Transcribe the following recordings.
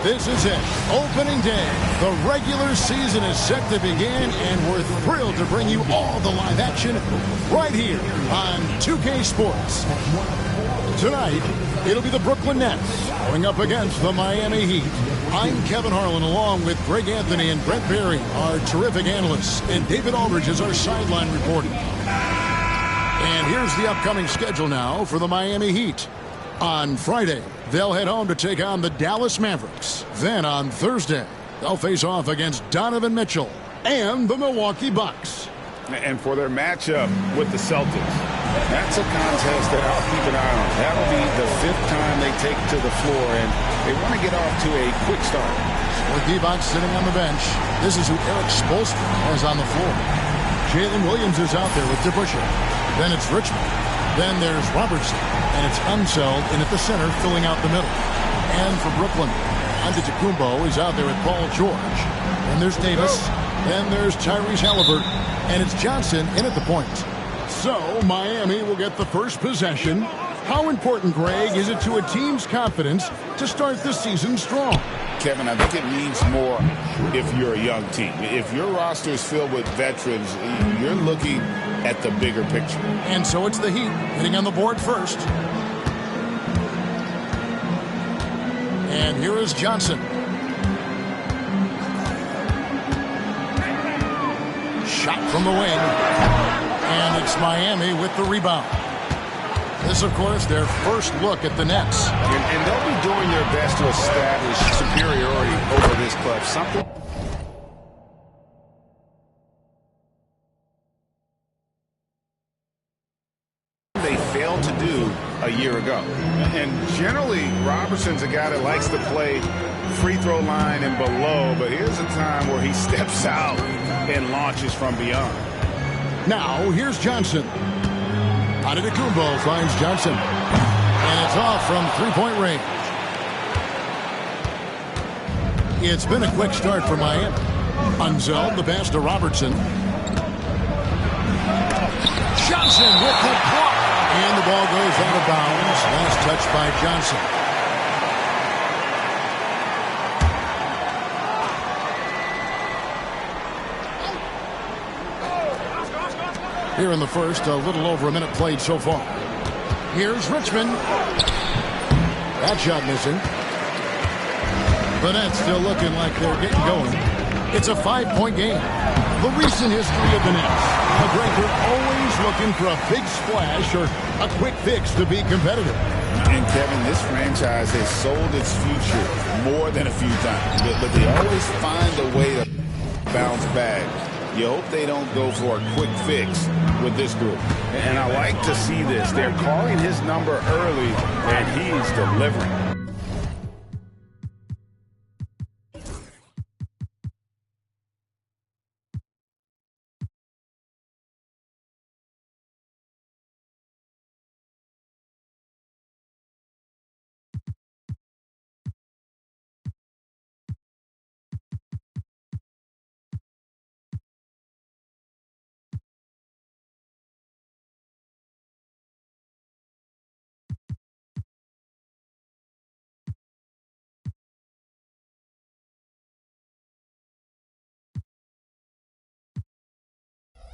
This is it, opening day. The regular season is set to begin, and we're thrilled to bring you all the live action right here on 2K Sports. Tonight, it'll be the Brooklyn Nets going up against the Miami Heat. I'm Kevin Harlan, along with Greg Anthony and Brent Barry, our terrific analysts, and David Aldridge is our sideline reporter. And here's the upcoming schedule now for the Miami Heat. On Friday, they'll head home to take on the Dallas Mavericks. Then on Thursday, they'll face off against Donovan Mitchell and the Milwaukee Bucks. And for their matchup with the Celtics, that's a contest that I'll keep an eye on. That'll be the 5th time they take to the floor, and they want to get off to a quick start. With Divac sitting on the bench, this is who Eric Spoelstra has on the floor. Jalen Williams is out there with DeBusschere. Then it's Richmond. Then there's Robertson, and it's Unseld in at the center, filling out the middle. And for Brooklyn, Antetokounmpo is out there with Paul George. Then there's Davis. Then there's Tyrese Haliburton, and it's Johnson in at the point. So Miami will get the first possession. How important, Greg, is it to a team's confidence to start the season strong? Kevin, I think it means more if you're a young team. If your roster is filled with veterans, you're looking at the bigger picture. And so it's the Heat hitting on the board first. And here is Johnson. Shot from the wing. And it's Miami with the rebound. This, of course, their first look at the Nets. And they'll be doing their best to establish superiority over this club. Something they failed to do a year ago. And generally, Robertson's a guy that likes to play free throw line and below, but here's a time where he steps out and launches from beyond. Now, here's Johnson. Antetokounmpo finds Johnson. And it's off from three-point range. It's been a quick start for Miami. Unseld, the pass to Robertson. Johnson with the block. And the ball goes out of bounds. Last touch by Johnson. Here in the first, a little over a minute played so far. Here's Richmond. That shot missing. The Nets still looking like they're getting going. It's a 5-point game. The recent history of the Nets. McGregor always looking for a big splash or a quick fix to be competitive. And Kevin, this franchise has sold its future more than a few times. But they always find a way to bounce back. You hope they don't go for a quick fix with this group. And I like to see this. They're calling his number early, and he's delivering.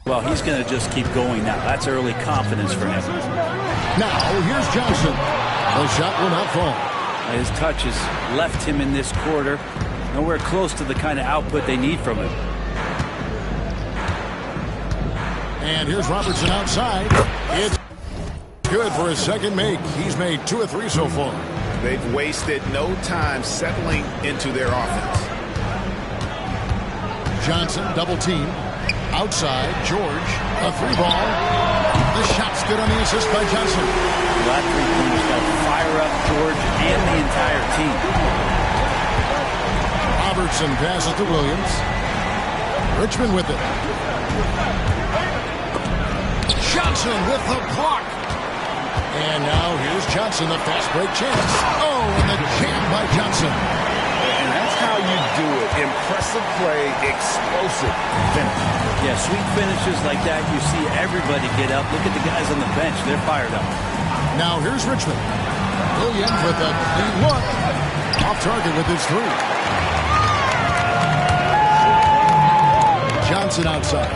Well, he's going to just keep going now. That's early confidence for him. Now, here's Johnson. The shot will not fall. His touch has left him in this quarter. Nowhere close to the kind of output they need from him. And here's Robertson outside. It's good for his second make. He's made 2 or 3 so far. They've wasted no time settling into their offense. Johnson, double team. Outside, George, a 3-ball. The shot's good on the assist by Johnson. That three-pointer's got to fire up George and the entire team. Robertson passes to Williams. Richmond with it. Johnson with the block. And now here's Johnson, the fast break chance. Oh, and the jam by Johnson. And that's how you do it. Impressive play, explosive finish. Yeah, sweet finishes like that, you see everybody get up. Look at the guys on the bench. They're fired up. Now here's Richmond. Williams with a clean look. Off target with his three. Johnson outside.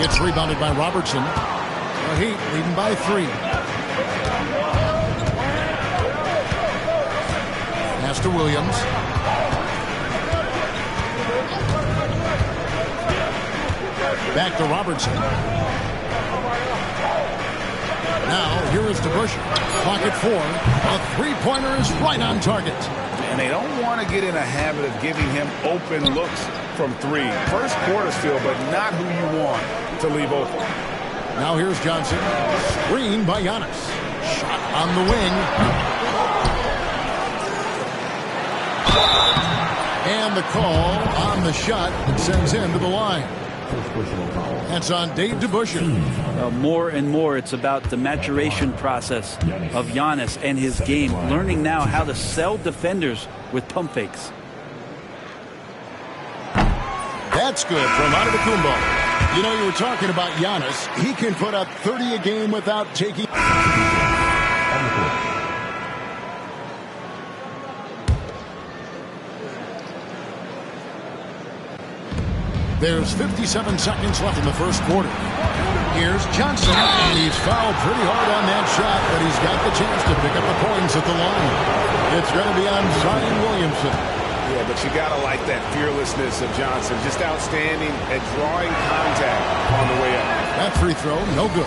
It's rebounded by Robertson. The Heat leading by 3. Pass to Williams. Back to Robertson. Now, here is DeBusschere. Clock at 4. A three-pointer is right on target. And they don't want to get in a habit of giving him open looks from 3. First quarter still, but not who you want to leave open. Now here's Johnson. Screen by Giannis. Shot on the wing. And the call on the shot sends him to the line. That's on Dave DeBusschere. More and more, it's about the maturation process of Giannis and his game. Learning now how to sell defenders with pump fakes. That's good from Antetokounmpo. You know, you were talking about Giannis. He can put up 30 a game without taking... There's 57 seconds left in the first quarter. Here's Johnson, and he's fouled pretty hard on that shot, but he's got the chance to pick up the points at the line. It's going to be on Zion Williamson. Yeah, but you got to like that fearlessness of Johnson. Just outstanding at drawing contact on the way up. That free throw, no good.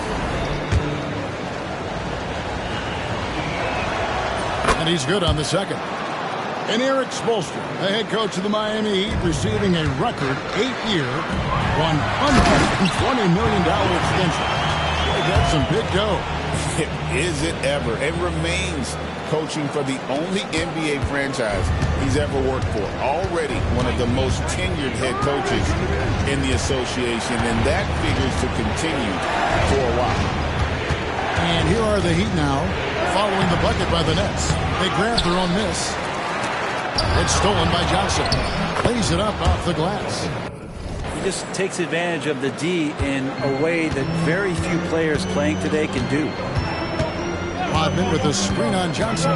And he's good on the second. And Eric Spoelstra, the head coach of the Miami Heat, receiving a record 8-year, $120 million extension. Boy, that's some big dough. Is it ever? And remains coaching for the only NBA franchise he's ever worked for. Already one of the most tenured head coaches in the association, and that figures to continue for a while. And here are the Heat now, following the bucket by the Nets. They grab their own miss. It's stolen by Johnson. Lays it up off the glass. He just takes advantage of the D in a way that very few players playing today can do. Rodman with a screen on Johnson.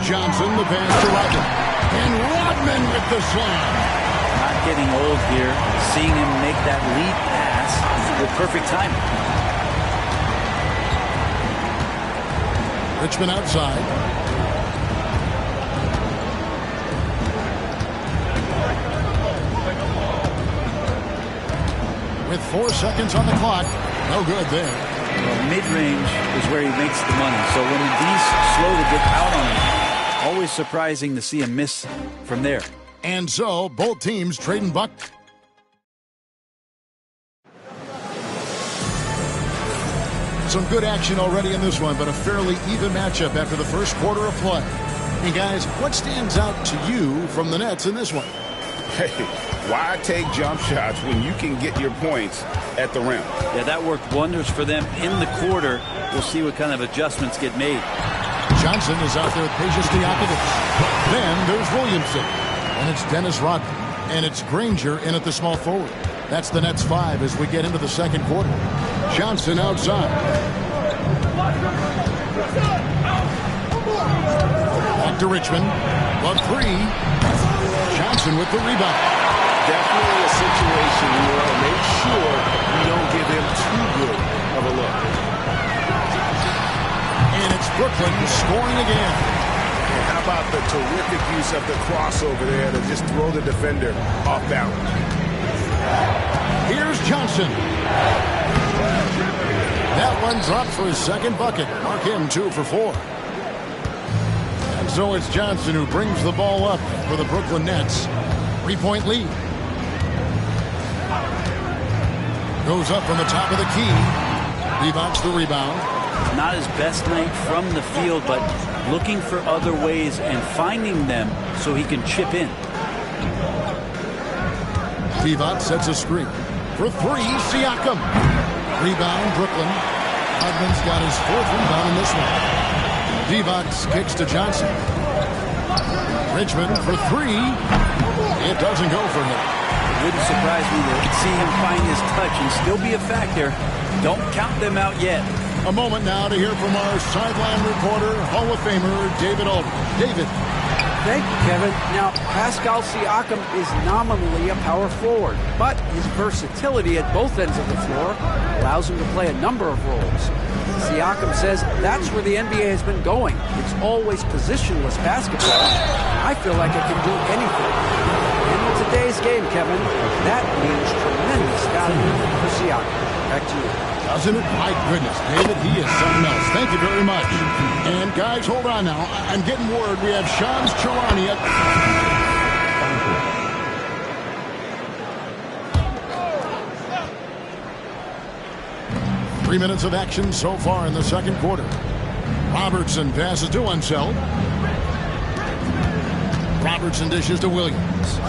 Johnson, the pass to Rodman. And Rodman with the slam. Not getting old here. Seeing him make that lead pass with perfect timing. Richmond outside. With 4 seconds on the clock. No good there. Well, mid-range is where he makes the money. So when the D's slow to get out on him, always surprising to see him miss from there. And so both teams trading buck. Some good action already in this one, but a fairly even matchup after the first quarter of play. And guys, what stands out to you from the Nets in this one? Hey, why take jump shots when you can get your points at the rim? Yeah, that worked wonders for them in the quarter. We'll see what kind of adjustments get made. Johnson is out there with Peja Stojakovic. Then there's Williamson. And it's Dennis Rodman. And it's Granger in at the small forward. That's the Nets 5 as we get into the second quarter. Johnson outside. Back to Richmond. Love 3. Johnson with the rebound. Definitely a situation you want to make sure you don't give him too good of a look. And it's Brooklyn scoring again. And how about the terrific use of the crossover there to just throw the defender off balance. Here's Johnson. That one dropped for his second bucket. Mark him 2 for 4. And so it's Johnson who brings the ball up for the Brooklyn Nets. 3-point lead. Goes up from the top of the key. Rebounds the rebound. Not his best night from the field, but looking for other ways and finding them so he can chip in. Divac sets a screen. For 3, Siakam. Rebound, Brooklyn. Hudman's got his 4th rebound in this one. Divac kicks to Johnson. Richmond for three. It doesn't go for him. It wouldn't surprise me to see him find his touch and still be a factor. Don't count them out yet. A moment now to hear from our sideline reporter, Hall of Famer David Aldridge. David. Thank you, Kevin. Now, Pascal Siakam is nominally a power forward, but his versatility at both ends of the floor allows him to play a number of roles. Siakam says that's where the NBA has been going. It's always positionless basketball. I feel like I can do anything. And in today's game, Kevin, that means tremendous value for Siakam. Back to you. Doesn't it? My goodness, David, he is something else. Thank you very much. And guys, hold on now. I'm getting word we have Shams Charania. 3 minutes of action so far in the second quarter. Robertson passes to Unseld. Robertson dishes to Williams.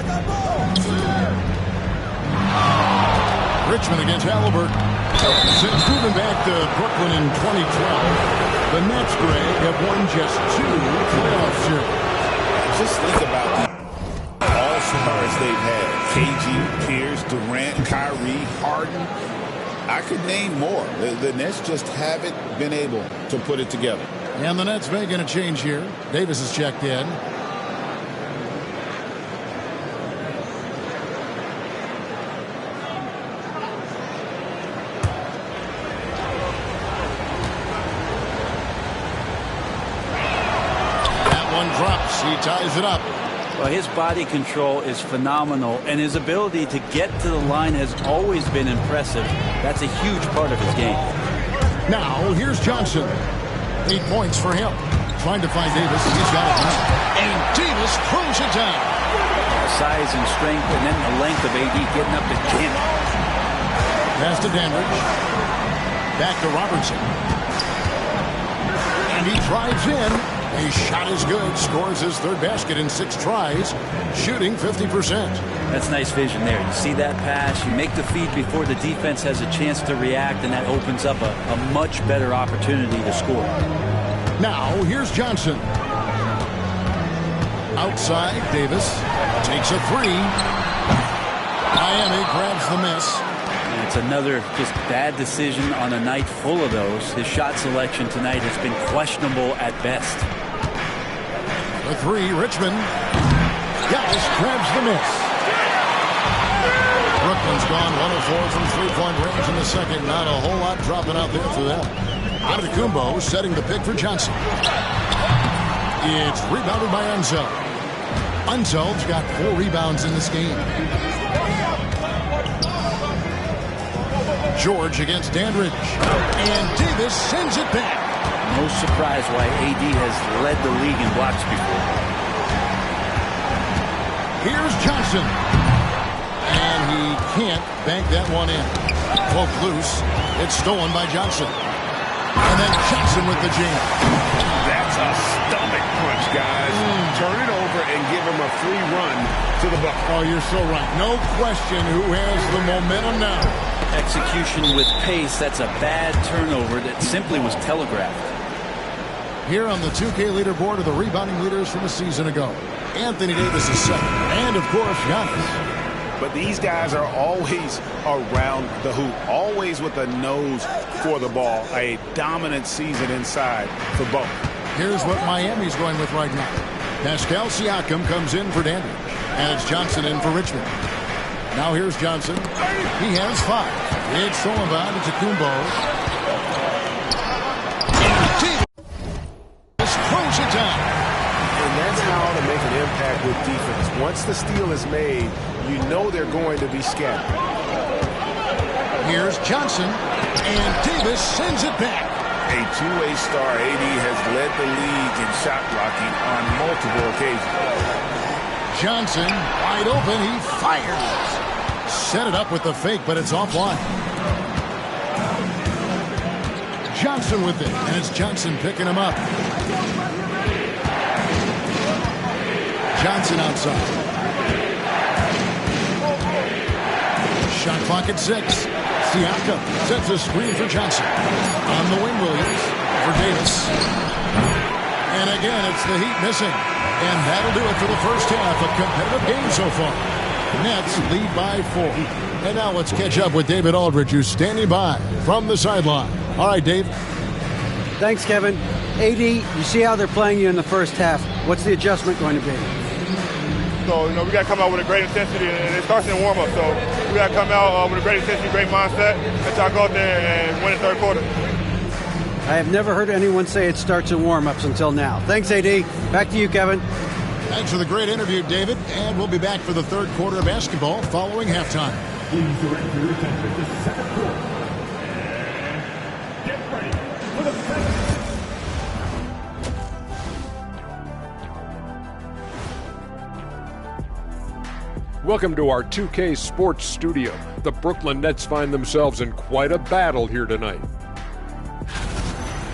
Richmond against Halliburton. Since moving back to Brooklyn in 2012, the Nets, Greg, have won just 2 playoff series. Just think about the all-stars they've had. KG, Pierce, Durant, Kyrie, Harden. I could name more. The Nets just haven't been able to put it together. And the Nets making a change here. Davis is checked in. Drops. He ties it up. Well, his body control is phenomenal, and his ability to get to the line has always been impressive. That's a huge part of his game. Now, here's Johnson. 8 points for him. Trying to find Davis. He's got it now. And Davis throws it down. Size and strength, and then the length of AD getting up to jam. Pass to Dandridge. Back to Robertson. And he drives in. His shot is good. Scores his third basket in 6 tries. Shooting 50%. That's nice vision there. You see that pass. You make the feed before the defense has a chance to react, and that opens up a much better opportunity to score. Now, here's Johnson. Outside, Davis takes a 3. Miami grabs the miss. And it's another just bad decision on a night full of those. His shot selection tonight has been questionable at best. The 3, Richmond. Giannis grabs the miss. Brooklyn's gone 1 of 4 from three-point range in the second. Not a whole lot dropping out there for them. Antetokounmpo setting the pick for Johnson. It's rebounded by Unseld. Unseld's got 4 rebounds in this game. George against Dandridge. And Davis sends it back. No surprise why AD has led the league in blocks before. Here's Johnson. And he can't bank that one in. Poke loose. It's stolen by Johnson. And then Johnson with the jam. That's a stomach punch, guys. Turn it over and give him a free run to the bucket. Oh, you're so right. No question who has the momentum now. Execution with pace. That's a bad turnover that simply was telegraphed. Here on the 2K leaderboard are the rebounding leaders from a season ago. Anthony Davis is second. And, of course, Giannis. But these guys are always around the hoop, always with a nose for the ball. A dominant season inside for both. Here's what Miami's going with right now. Pascal Siakam comes in for Dandridge. And it's Johnson in for Richmond. Now here's Johnson. He has 5. It's stolen by Antetokounmpo. Throws it down. And that's how to make an impact with defense. Once the steal is made, you know they're going to be scattered. Here's Johnson, and Davis sends it back. A two-way star, AD has led the league in shot blocking on multiple occasions. Johnson, wide open, he fires. Set it up with the fake, but it's offline. Johnson with it, and it's Johnson picking him up. Johnson outside. Shot clock at 6. Siakam sets a screen for Johnson. On the wing, Williams for Davis. And again, it's the Heat missing. And that'll do it for the first half. A competitive game so far. Nets lead by 4. And now let's catch up with David Aldridge, who's standing by from the sideline. All right, Dave. Thanks, Kevin. AD, you see how they're playing you in the first half. What's the adjustment going to be? So, we got to come out with a great intensity, and it starts in warm-up. So we got to come out with a great intensity, great mindset, and try to go out there and win the third quarter. I have never heard anyone say it starts in warm-ups until now. Thanks, AD. Back to you, Kevin. Thanks for the great interview, David. And we'll be back for the third quarter of basketball following halftime. Please direct your attention to the second quarter. And get ready for the second. Welcome to our 2K Sports Studio. The Brooklyn Nets find themselves in quite a battle here tonight.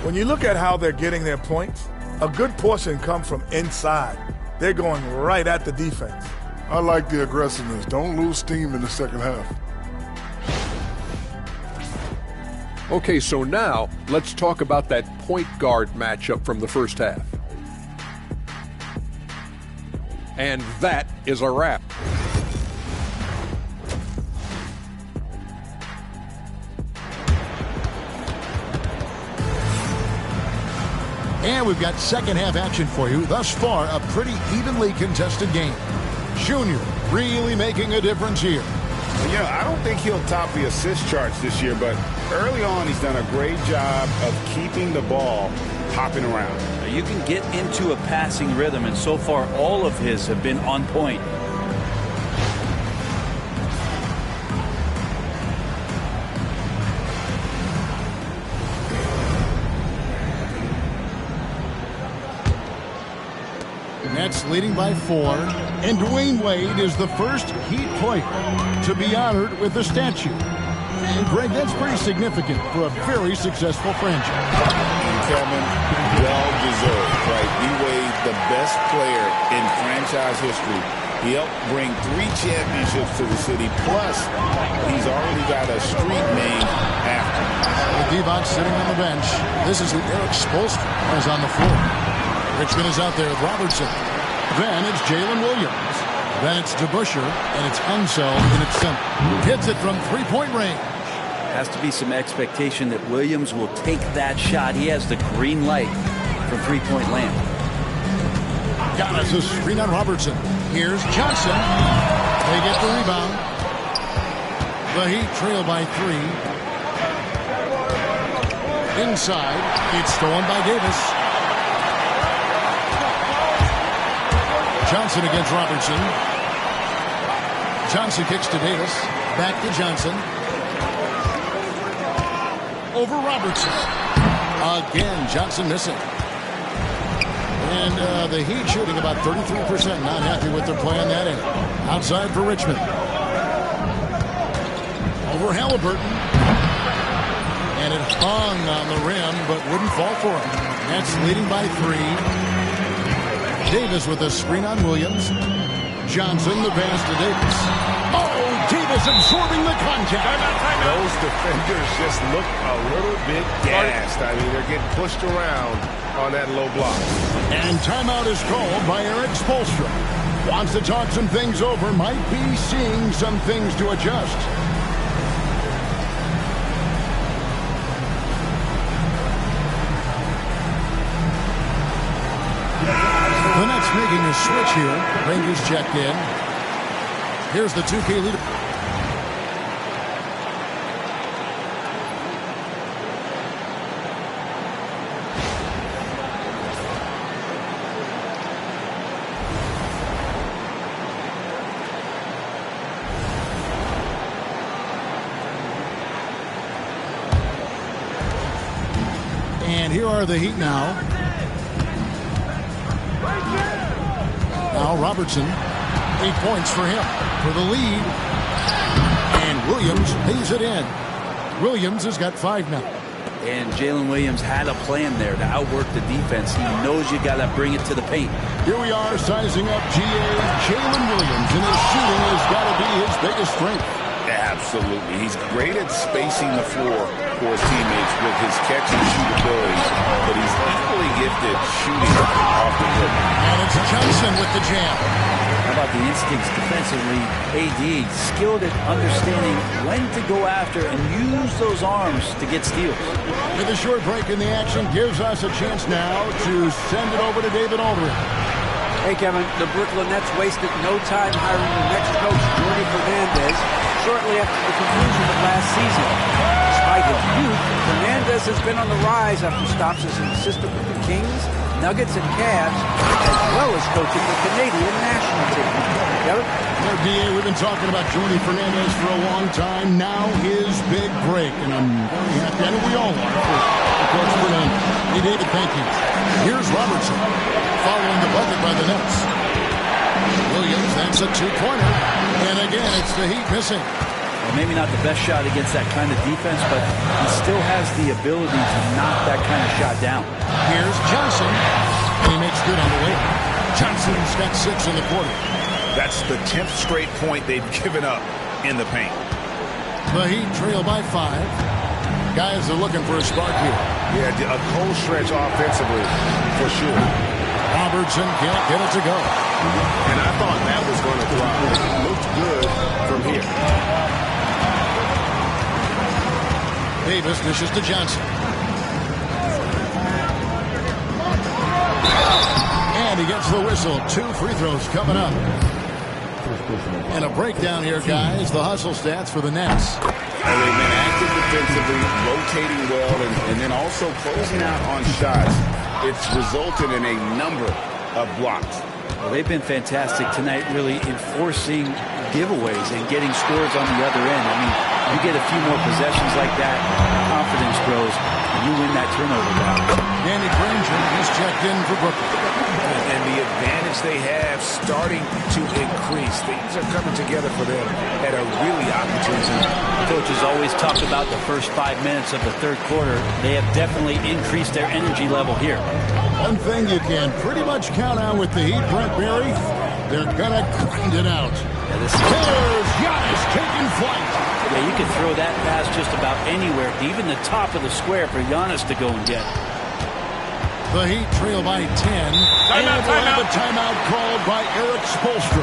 When you look at how they're getting their points, a good portion comes from inside. They're going right at the defense. I like the aggressiveness. Don't lose steam in the second half. Okay, so now let's talk about that point guard matchup from the first half. And that is a wrap. And we've got second half action for you. Thus far, a pretty evenly contested game. Junior really making a difference here. I don't think he'll top the assist charts this year, but early on he's done a great job of keeping the ball hopping around. You can get into a passing rhythm, and so far all of his have been on point. Nets leading by 4, and Dwayne Wade is the first Heat player to be honored with a statue. And Greg, that's pretty significant for a very successful franchise. Kevin, well-deserved, right? D. Wade, the best player in franchise history. He helped bring 3 championships to the city, plus he's already got a street named after him. With Divac sitting on the bench, this is who Eric Spoelstra is on the floor. Richmond is out there with Robertson. Then it's Jalen Williams. Then it's DeBusschere, and it's Unseld in its center. Hits it from three-point range. Has to be some expectation that Williams will take that shot. He has the green light from three-point land. Giannis a screen on Robertson. Here's Johnson. They get the rebound. The Heat trail by 3. Inside, it's stolen by Davis. Johnson against Robertson. Johnson kicks to Davis. Back to Johnson. Over Robertson. Again, Johnson missing. And the Heat shooting about 33%. Not happy with their play on that end. Outside for Richmond. Over Halliburton. And it hung on the rim, but wouldn't fall for him. Nets leading by 3. Davis with a screen on Williams. Johnson, the pass to Davis. Oh, Davis absorbing the contact. Those defenders just look a little bit gassed. I mean, they're getting pushed around on that low block. And timeout is called by Eric Spoelstra. Wants to talk some things over. Might be seeing some things to adjust. The Nets making a switch here. Rangers checked in. Here's the 2K leader. And here are the Heat now. Now Robertson, 8 points for him for the lead. And Williams pays it in. Williams has got 5 now. And Jalen Williams had a plan there to outwork the defense. He knows you got to bring it to the paint. Here we are sizing up Jalen Williams, and his shooting has got to be his biggest strength. Yeah, Absolutely. He's great at spacing the floor for his teammates with his catch and shoot abilities, but he's equally gifted shooting off the rim. And it's Johnson with the jam. How about the instincts defensively? AD skilled at understanding when to go after and use those arms to get steals. With a short break in the action gives us a chance now to send it over to David Aldridge. Hey, Kevin, the Brooklyn Nets wasted no time hiring their next coach, Jordi Fernandez, shortly after the conclusion of last season. Despite his youth, Fernandez has been on the rise after stops as an assistant with the Kings, Nuggets, and Cavs, as well as coaching the Canadian national team. Kevin? DA, we've been talking about Jordi Fernandez for a long time. Now his big break, and I'm very happy. I know we all are for Coach Fernandez. Hey, David, thank you. Here's Robertson following the bucket by the Nets. Williams, that's a two-pointer. And again, it's the Heat missing. Well, maybe not the best shot against that kind of defense, but he still has the ability to knock that kind of shot down. Here's Johnson, and he makes good on the way. Johnson's got 6 in the quarter. That's the 10th straight point they've given up in the paint. The Heat trail by 5. Guys are looking for a spark here. Yeah, a cold stretch offensively, for sure. Robertson can't get it to go. And I thought that was going to drop. It looked good from here. Davis dishes to Johnson. And he gets the whistle. 2 free throws coming up. And a breakdown here, guys. The hustle stats for the Nets. And they've been active defensively, rotating well, and then also closing out on shots. It's resulted in a number of blocks. Well, they've been fantastic tonight, really enforcing giveaways and getting scores on the other end. I mean, you get a few more possessions like that, confidence grows, and you win that turnover battle. Danny Granger is checked in for Brooklyn. And the advantage they have starting to increase. Things are coming together for them at a really opportune time. Coaches always talk about the first 5 minutes of the third quarter. They have definitely increased their energy level here. One thing you can pretty much count on with the Heat, Brent Barry, they're going to grind it out. Yeah, There's Giannis taking flight. Yeah, you can throw that pass just about anywhere, even the top of the square for Giannis to go and get. The Heat trail by 10. And we'll have a timeout called by Eric Spoelstra.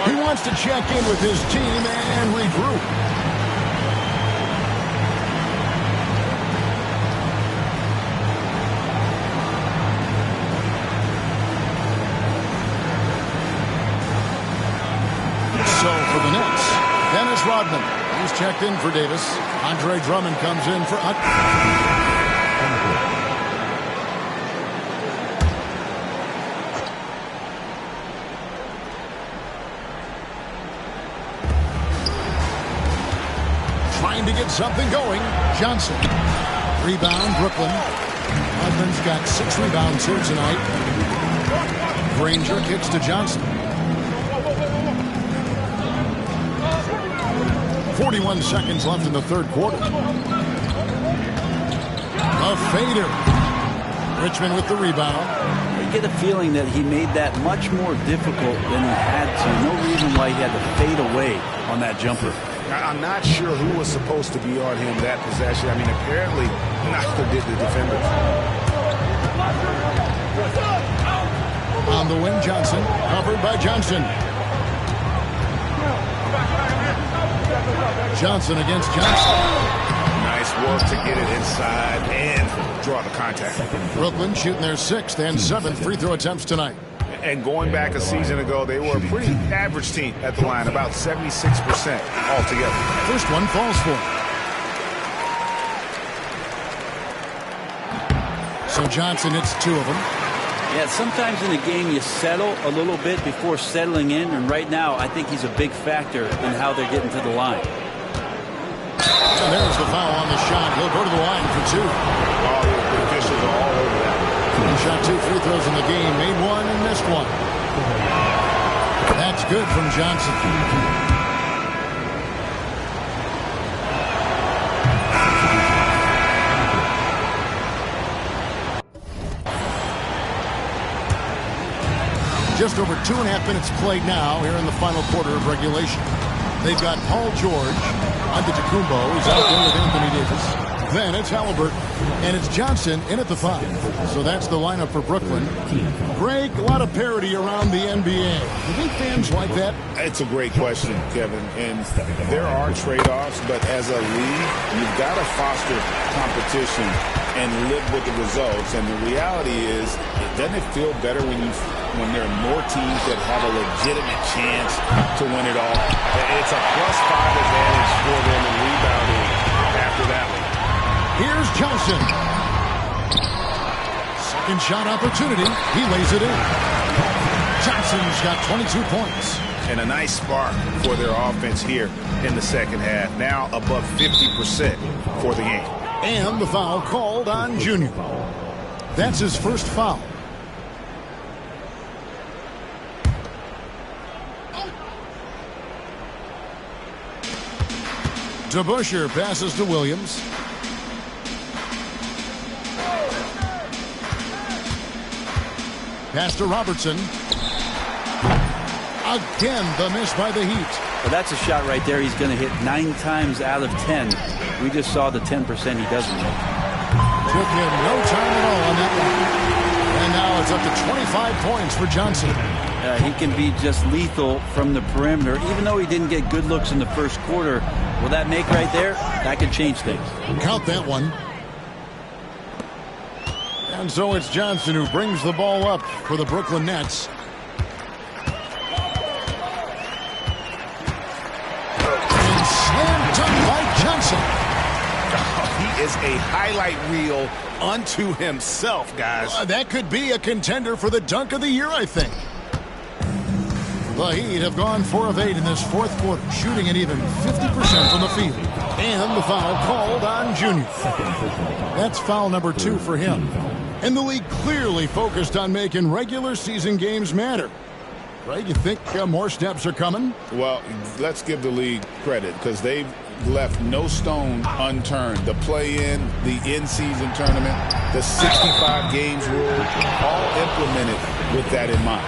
He wants to check in with his team and regroup. So for the Nets, Dennis Rodman. He's checked in for Davis. Andre Drummond comes in for trying to get something going. Johnson. Rebound, Brooklyn. Rodman's got 6 rebounds here tonight. Granger kicks to Johnson. 41 seconds left in the third quarter. A fader. Richmond with the rebound. You get a feeling that he made that much more difficult than he had to. No reason why he had to fade away on that jumper. I'm not sure who was supposed to be on him that possession. I mean, apparently, neither did the defenders. On the wing, Johnson. Covered by Johnson. Johnson against Johnson. Nice work to get it inside and draw the contact. Brooklyn shooting their 6th and 7th free throw attempts tonight. And going back a season ago, they were a pretty average team at the line, about 76% altogether. First one falls for. So Johnson hits 2 of them. Yeah, sometimes in the game you settle a little bit before settling in, and right now I think he's a big factor in how they're getting to the line. And there's the foul on the shot. He'll go to the line for 2. Oh, the officials are all over that. He shot 2 free throws in the game, made 1 and missed 1. That's good from Johnson. Just over 2.5 minutes played now here in the final quarter of regulation. They've got Paul George. Antetokounmpo is out there with Anthony Davis. Then it's Halliburton, and it's Johnson in at the 5. So that's the lineup for Brooklyn. Greg, a lot of parity around the NBA. Do you think fans like that? It's a great question, Kevin. And there are trade-offs, but as a league, you've got to foster competition and live with the results. And the reality is, doesn't it feel better when there are more teams that have a legitimate chance to win it all? It's a +5 advantage for them in rebounding after that one. Here's Johnson. Second shot opportunity. He lays it in. Johnson's got 22 points. And a nice spark for their offense here in the second half. Now above 50% for the game. And the foul called on Junior. That's his first foul. DeBusschere passes to Williams. Pass to Robertson. Again, the miss by the Heat. Well, that's a shot right there he's going to hit 9 times out of 10. We just saw the 10% he doesn't make. Took him no time at all on that one. And now it's up to 25 points for Johnson. He can be just lethal from the perimeter. Even though he didn't get good looks in the first quarter, will that make right there? That could change things. Count that one. And so it's Johnson who brings the ball up for the Brooklyn Nets. And slam dunk by Johnson. He is a highlight reel unto himself, guys. That could be a contender for the dunk of the year, I think. The Heat have gone 4 of 8 in this fourth quarter, shooting at even 50% from the field. And the foul called on Junior. That's foul number 2 for him. And the league clearly focused on making regular season games matter. Right? You think more steps are coming? Well, let's give the league credit because they've left no stone unturned. The play-in, the in-season tournament, the 65 games rule, all implemented with that in mind.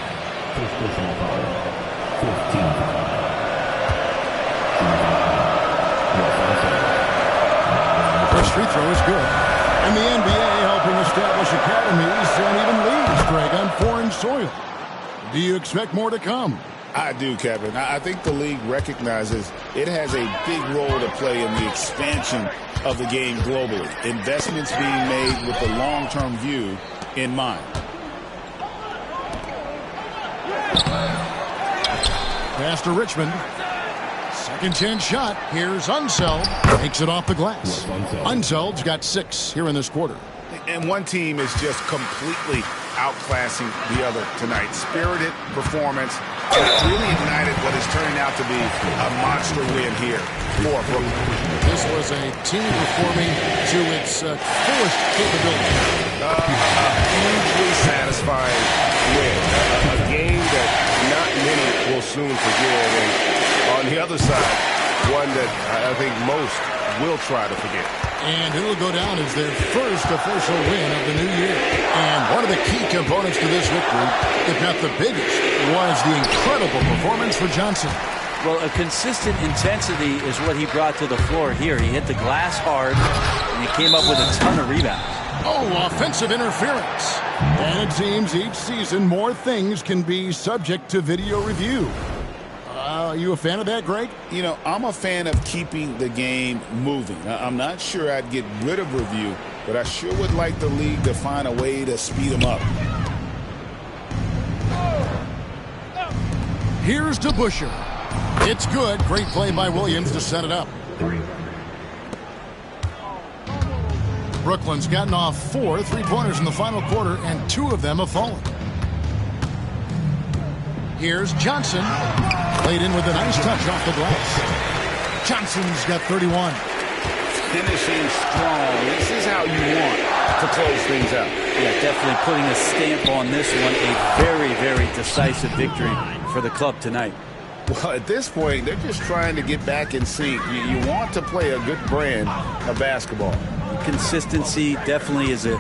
First free throw is good. And the NBA helping establish academies and even leagues, Greg, on foreign soil. Do you expect more to come? I do, Kevin. I think the league recognizes it has a big role to play in the expansion of the game globally. Investments being made with the long-term view in mind. Pass to Richmond. Second chance shot. Here's Unseld. Takes it off the glass. Unseld's got 6 here in this quarter. And one team is just completely outclassing the other tonight. Spirited performance. Really ignited what is turning out to be a monster win here for Brooklyn. This was a team performing to its fullest capability. Hugely satisfying win. A game that not many will soon forget. And on the other side, one that I think most will try to forget. And it'll go down as their first official win of the new year. And one of the key components to this victory, if not the biggest, was the incredible performance for Johnson. Well, a consistent intensity is what he brought to the floor here. He hit the glass hard, and he came up with a ton of rebounds. Oh, offensive interference. And it seems each season more things can be subject to video review. Are you a fan of that, Greg? You know, I'm a fan of keeping the game moving. I'm not sure I'd get rid of review, but I sure would like the league to find a way to speed them up. Here's DeBusschere. It's good. Great play by Williams to set it up. Brooklyn's gotten off 4 3-pointers in the final quarter, and 2 of them have fallen. Here's Johnson. Laid in with a nice touch off the glass. Johnson's got 31. Finishing strong. This is how you want to close things out. Yeah, definitely putting a stamp on this one. A very, very decisive victory for the club tonight. Well, at this point, they're just trying to get back in sync. You want to play a good brand of basketball. Consistency definitely is a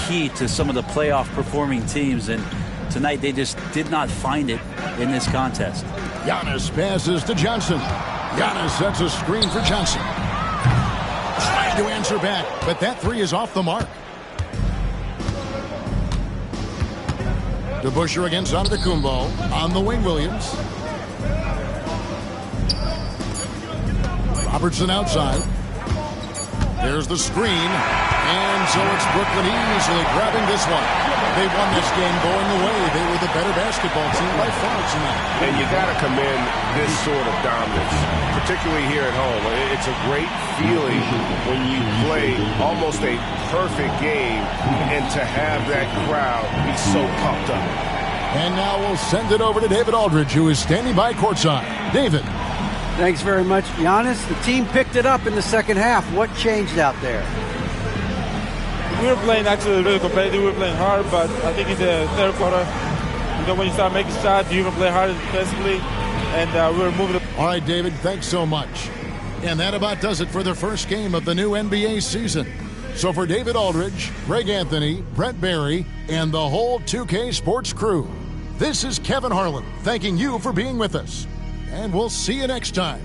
key to some of the playoff performing teams, and tonight they just did not find it in this contest. Giannis passes to Johnson. Giannis sets a screen for Johnson. Trying to answer back, but that three is off the mark. DeBusschere against Antetokounmpo. On the wing, Williams. Robertson outside. There's the screen. And so it's Brooklyn easily grabbing this one. They won this game going away. They were the better basketball team by far tonight. And you got to commend this sort of dominance, particularly here at home. It's a great feeling when you play almost a perfect game and to have that crowd be so pumped up. And now we'll send it over to David Aldridge, who is standing by courtside. David. Thanks very much, Giannis. The team picked it up in the second half. What changed out there? We were playing actually really competitive. We were playing hard, but I think in the third quarter, when you start making shots, you even play harder defensively, and we were moving. All right, David, thanks so much. And that about does it for the first game of the new NBA season. So for David Aldridge, Greg Anthony, Brent Barry, and the whole 2K Sports crew, this is Kevin Harlan thanking you for being with us. And we'll see you next time.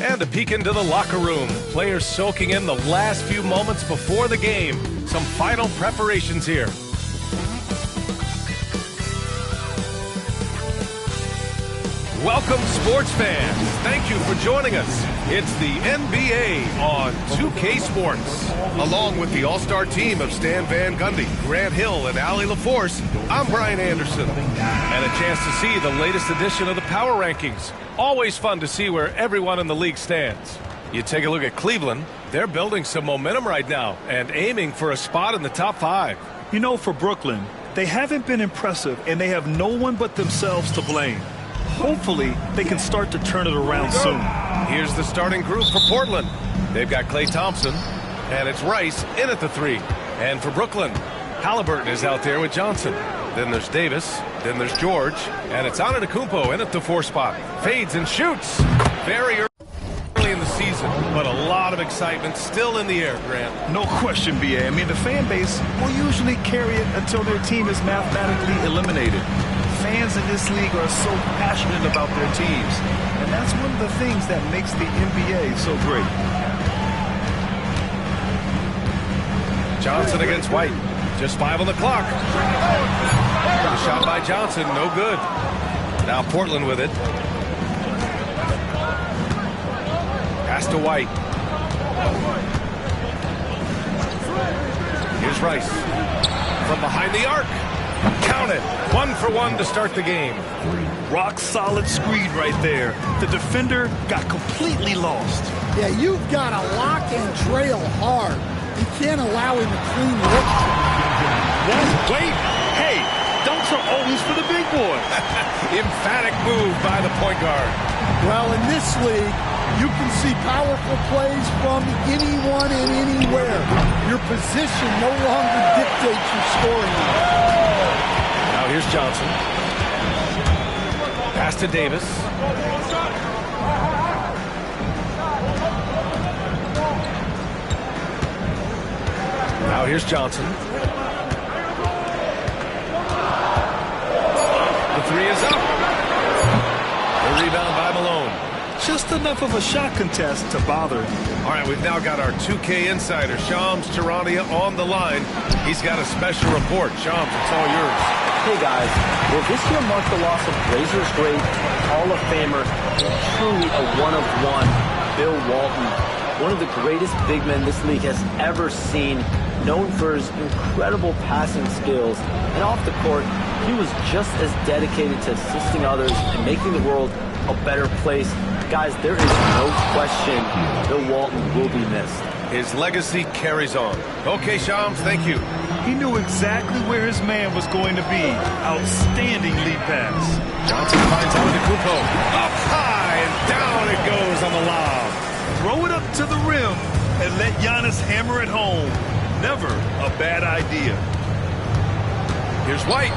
And a peek into the locker room. Players soaking in the last few moments before the game. Some final preparations here. Welcome, sports fans. Thank you for joining us. It's the NBA on 2K Sports. Along with the all-star team of Stan Van Gundy, Grant Hill, and Allie LaForce, I'm Brian Anderson. And a chance to see the latest edition of the Power Rankings. Always fun to see where everyone in the league stands. You take a look at Cleveland. They're building some momentum right now and aiming for a spot in the top 5. You know, for Brooklyn, they haven't been impressive, and they have no one but themselves to blame. Hopefully, they can start to turn it around soon. Here's the starting group for Portland. They've got Klay Thompson, and it's Rice in at the 3. And for Brooklyn, Halliburton is out there with Johnson. Then there's Davis, then there's George, and it's Antetokounmpo in at the 4 spot. Fades and shoots. Very early in the season, but a lot of excitement still in the air, Grant. No question, B.A. I mean, the fan base will usually carry it until their team is mathematically eliminated. Fans in this league are so passionate about their teams, and that's one of the things that makes the NBA so great. Johnson against White. Just 5 on the clock. The shot by Johnson, no good. Now Portland with it. Pass to White. Here's Rice. From behind the arc. Count it. 1 for 1 to start the game. Rock solid screen right there. The defender got completely lost. Yeah, you've got to lock and trail hard. You can't allow him to clean look. Wait. Hey, dunks are always for the big boy. Emphatic move by the point guard. Well, in this league, you can see powerful plays from anyone and anywhere. Your position no longer dictates your scoring. Now here's Johnson. Pass to Davis. Now here's Johnson. The 3 is up. The rebound by Malone. Just enough of a shot contest to bother. All right, we've now got our 2K insider, Shams Charania, on the line. He's got a special report. Shams, it's all yours. Hey, guys. Well, this year marked the loss of Blazers great, Hall of Famer, and truly a one-of-one, Bill Walton. One of the greatest big men this league has ever seen, known for his incredible passing skills. And off the court, he was just as dedicated to assisting others and making the world a better place. Guys, there is no question Bill Walton will be missed. His legacy carries on. Okay, Shams, thank you. He knew exactly where his man was going to be. Outstanding lead pass. Johnson finds Antetokounmpo. Up high, and down it goes on the lob. Throw it up to the rim and let Giannis hammer it home. Never a bad idea. Here's White.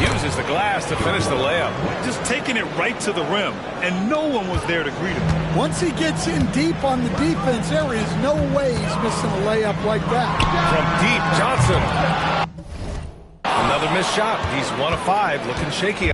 Uses the glass to finish the layup. Just taking it right to the rim, and no one was there to greet him. Once he gets in deep on the defense, there is no way he's missing a layup like that. From deep, Johnson. Another missed shot. He's 1 of 5, looking shaky.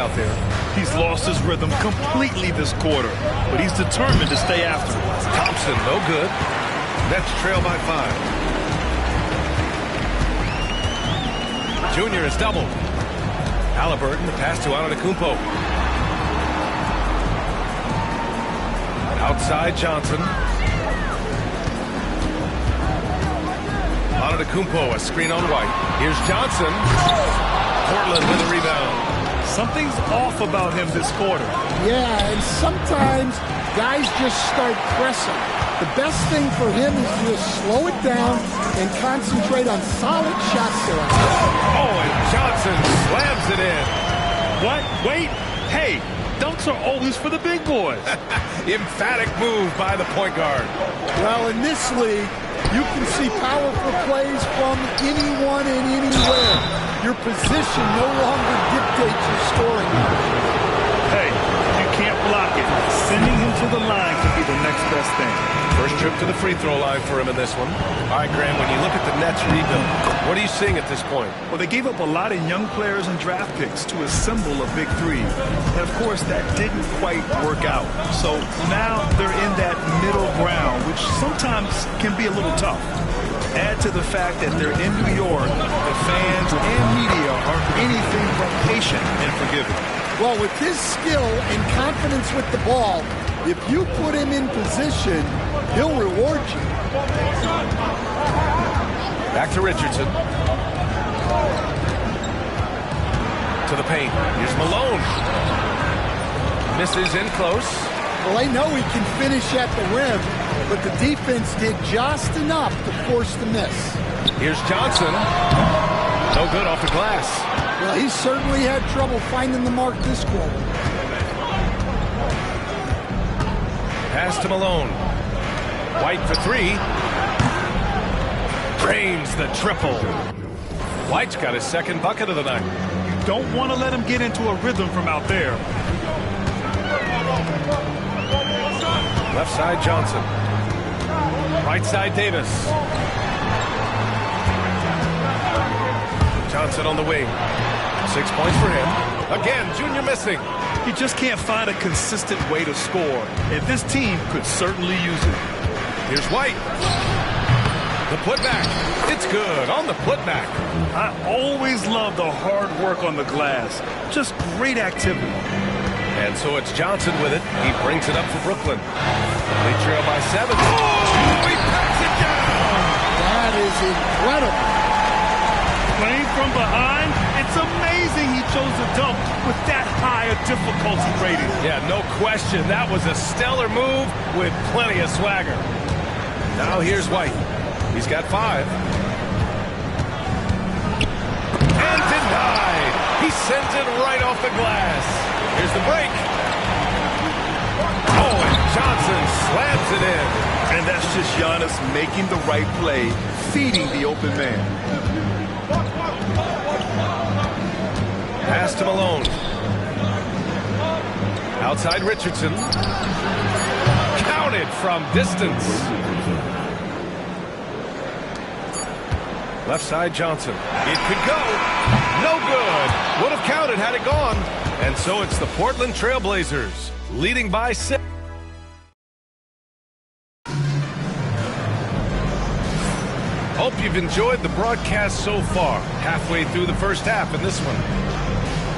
out there. He's lost his rhythm completely this quarter, but he's determined to stay after it. Thompson, no good. Nets trail by 5. Junior is doubled. Halliburton, the pass to Antetokounmpo. Outside Johnson. Antetokounmpo, a screen on White. Here's Johnson. Portland with a rebound. Something's off about him this quarter. Yeah, and sometimes guys just start pressing. The best thing for him is to just slow it down and concentrate on solid shots there. Oh, and Johnson slams it in. What? Wait. Hey, dunks are always for the big boys. Emphatic move by the point guard. Well, in this league, you can see powerful plays from anyone and anywhere. Your position no longer dictates your scoring. Hey, you can't block it. Sending him to the line could be the next best thing. First trip to the free throw line for him in this one. All right, Graham, when you look at the Nets rebuild, what are you seeing at this point? Well, they gave up a lot of young players and draft picks to assemble a big three. And, of course, that didn't quite work out. So now they're in that middle ground, which sometimes can be a little tough. Add to the fact that they're in New York, the fans and media are anything but patient and forgiving. Well, with his skill and confidence with the ball, if you put him in position, he'll reward you. Back to Richardson. To the paint. Here's Malone. Misses in close. Well, they know he can finish at the rim, but the defense did just enough to force the miss. Here's Johnson. No good off the glass. Well, he certainly had trouble finding the mark this quarter. Pass to Malone. White for 3. Drains the triple. White's got his second bucket of the night. You don't want to let him get into a rhythm from out there. Left side Johnson. Right side Davis. Johnson on the wing. 6 points for him. Again, Junior missing. He just can't find a consistent way to score, and this team could certainly use it. Here's White. The putback. It's good on the putback. I always love the hard work on the glass. Just great activity. And so it's Johnson with it. He brings it up for Brooklyn. They trail by 7. Oh, he packs it down. That is incredible. Playing from behind, it's amazing he chose to dunk with that high a difficulty rating. Yeah, no question. That was a stellar move with plenty of swagger. Now here's White. He's got 5. And denied. He sends it right off the glass. Here's the break. Oh, and Johnson slams it in. And that's just Giannis making the right play, feeding the open man. Pass to Malone. Outside Richardson. Counted from distance. Left side Johnson. It could go. No good. Would have counted had it gone. And so it's the Portland Trail Blazers leading by 6. Hope you've enjoyed the broadcast so far. Halfway through the first half in this one.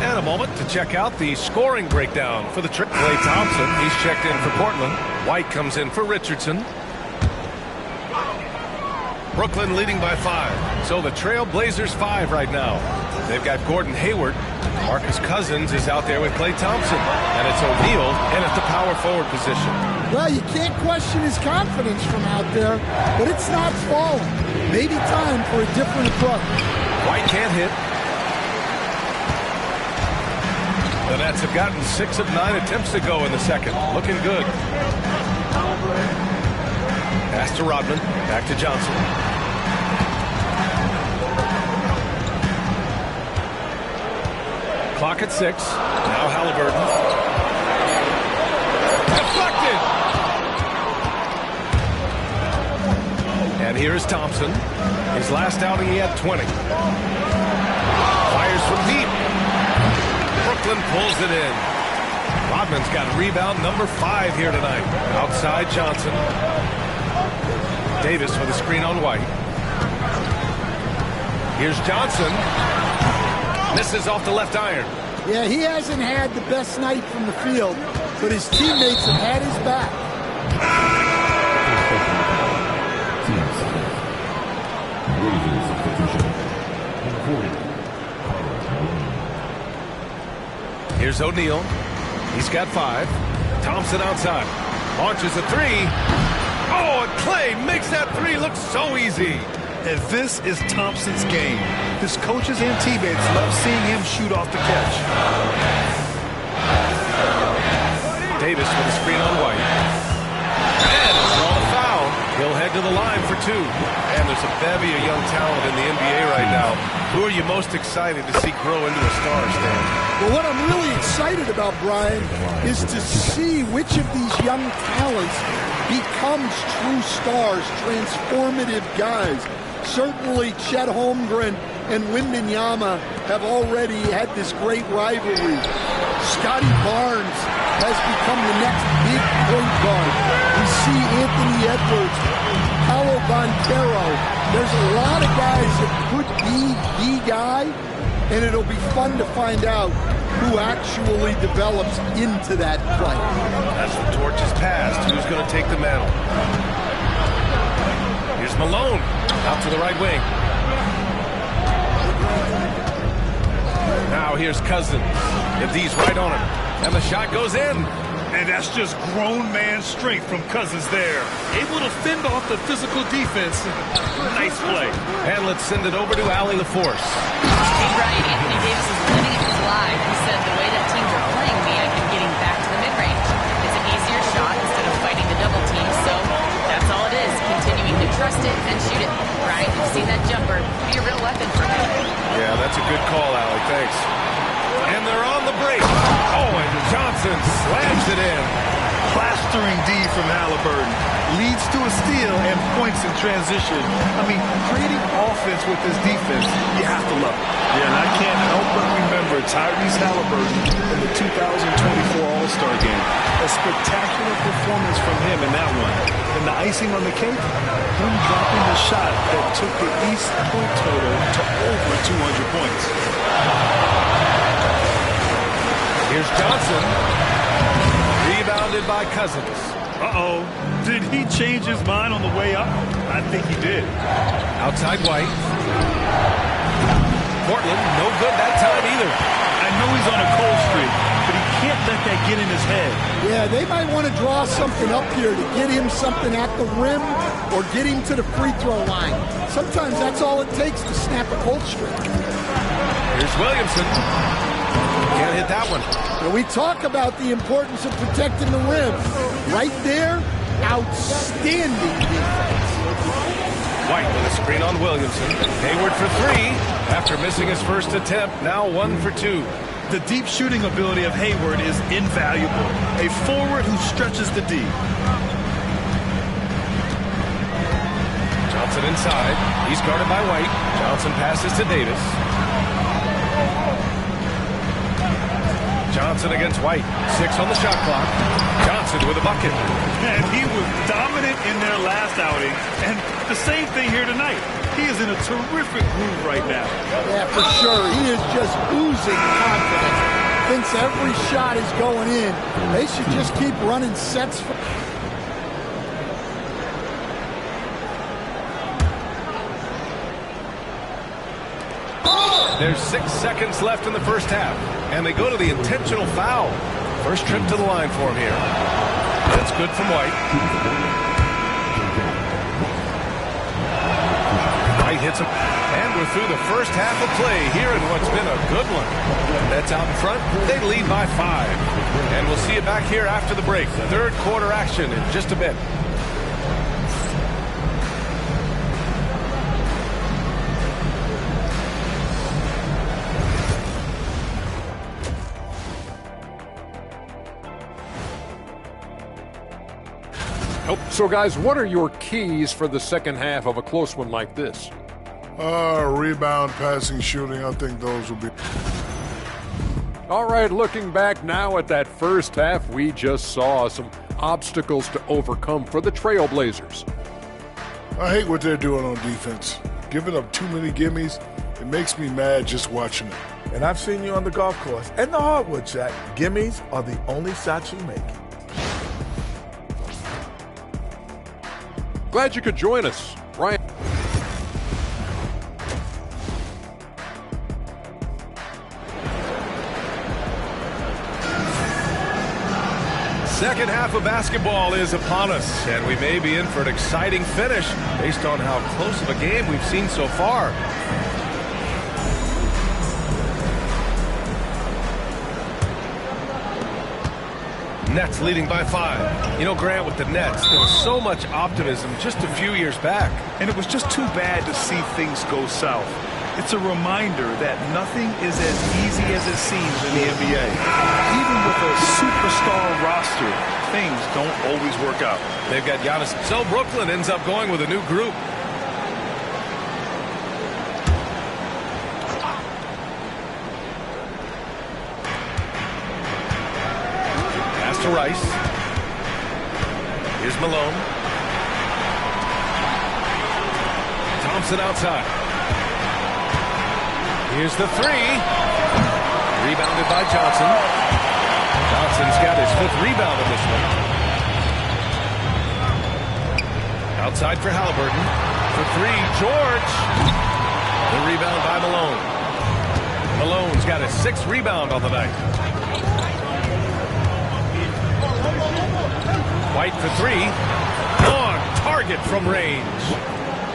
And a moment to check out the scoring breakdown for the trip. Klay Thompson, he's checked in for Portland. White comes in for Richardson. Brooklyn leading by 5. So the Trail Blazers 5 right now. They've got Gordon Hayward. Marcus Cousins is out there with Klay Thompson. And it's O'Neal in at the power forward position. Well, you can't question his confidence from out there, but it's not falling. Maybe time for a different approach. White can't hit. The Nets have gotten 6 of 9 attempts to go in the second. Looking good. Pass to Rodman. Back to Johnson. Clock at 6. Now Halliburton. Deflected! And here's Thompson. His last outing, he had 20. Fires from deep. Brooklyn pulls it in. Rodman's got rebound number 5 here tonight. Outside Johnson. Davis with a screen on White. Here's Johnson. Misses off the left iron. Yeah, he hasn't had the best night from the field, but his teammates have had his back. Here's O'Neal. He's got 5. Thompson outside. Launches a 3. Oh, and Clay makes that 3 look so easy. And this is Thompson's game. His coaches and teammates love seeing him shoot off the catch. Davis with a screen on White. And draw a foul. He'll head to the line for 2. And there's a bevy of young talent in the NBA right now. Who are you most excited to see grow into a star, Stan? Well, what I'm really excited about, Brian, is to see which of these young talents becomes true stars, transformative guys. Certainly, Chet Holmgren and Wembanyama have already had this great rivalry. Scotty Barnes has become the next big point guard. We see Anthony Edwards, Paolo Banchero. There's a lot of guys that could be the guy, and it'll be fun to find out who actually develops into that play. As the torch is passed, who's going to take the mantle? Here's Malone, out to the right wing. Now here's Cousins. If these right on him. And the shot goes in. And that's just grown man strength from Cousins there. Able to fend off the physical defense. Nice play. And let's send it over to Allie LaForce. Hey, Brian, Anthony Davis is living it his life. He said, the way that teams are playing me, I've been getting back to the mid-range. It's an easier shot instead of fighting the double team, so that's all it is, continuing to trust it and shoot it. Brian, you've seen that jumper be a real weapon for him. Yeah, that's a good call, Allie. Thanks. And they're on the break. Oh, and Johnson slams it in. Plastering D from Halliburton. Leads to a steal and points in transition. I mean, creating offense with his defense, you have to love it. Yeah, and I can't help but remember Tyrese Halliburton in the 2024 All-Star game. A spectacular performance from him in that one. And the icing on the cake, him dropping the shot that took the East point total to over 200 points. Here's Johnson. Rebounded by Cousins. Uh-oh. Did he change his mind on the way up? I think he did. Outside White. Portland, no good that time either. I know he's on a cold streak, but he can't let that get in his head. Yeah, they might want to draw something up here to get him something at the rim or get him to the free throw line. Sometimes that's all it takes to snap a cold streak. Here's Williamson. Can't hit that one. And we talk about the importance of protecting the rim. Right there, outstanding defense. White with a screen on Williamson. Hayward for 3 after missing his first attempt. Now 1 for 2. The deep shooting ability of Hayward is invaluable. A forward who stretches the D. Johnson inside. He's guarded by White. Johnson passes to Davis. Johnson against White. 6 on the shot clock. Johnson with a bucket. And he was dominant in their last outing. And the same thing here tonight. He is in a terrific groove right now. Yeah, for sure. He is just oozing confidence. Thinks every shot is going in. They should just keep running sets. There's 6 seconds left in the first half, and they go to the intentional foul. First trip to the line for him here. That's good from White. White hits him, and we're through the first half of play here in what's been a good one. Nets out in front, they lead by 5. And we'll see you back here after the break. Third quarter action in just a bit. So, guys, what are your keys for the second half of a close one like this? Rebound, passing, shooting. I think those will be. All right, looking back now at that first half, we just saw some obstacles to overcome for the Trailblazers. I hate what they're doing on defense. Giving up too many gimmies, it makes me mad just watching it. And I've seen you on the golf course and the hardwood, Shaq. Gimmies are the only shots you make. Glad you could join us, Ryan. Second half of basketball is upon us, and we may be in for an exciting finish based on how close of a game we've seen so far. Nets leading by 5. You know, Grant, with the Nets, there was so much optimism just a few years back. And it was just too bad to see things go south. It's a reminder that nothing is as easy as it seems in the NBA. Even with a superstar roster, things don't always work out. They've got Giannis. So Brooklyn ends up going with a new group. Pass to Rice. Here's Malone. Thompson outside. Here's the 3. Rebounded by Johnson. Johnson's got his 5th rebound in this one. Outside for Halliburton. For 3, George. The rebound by Malone. Malone's got his 6th rebound on the night. White for 3. On target from range.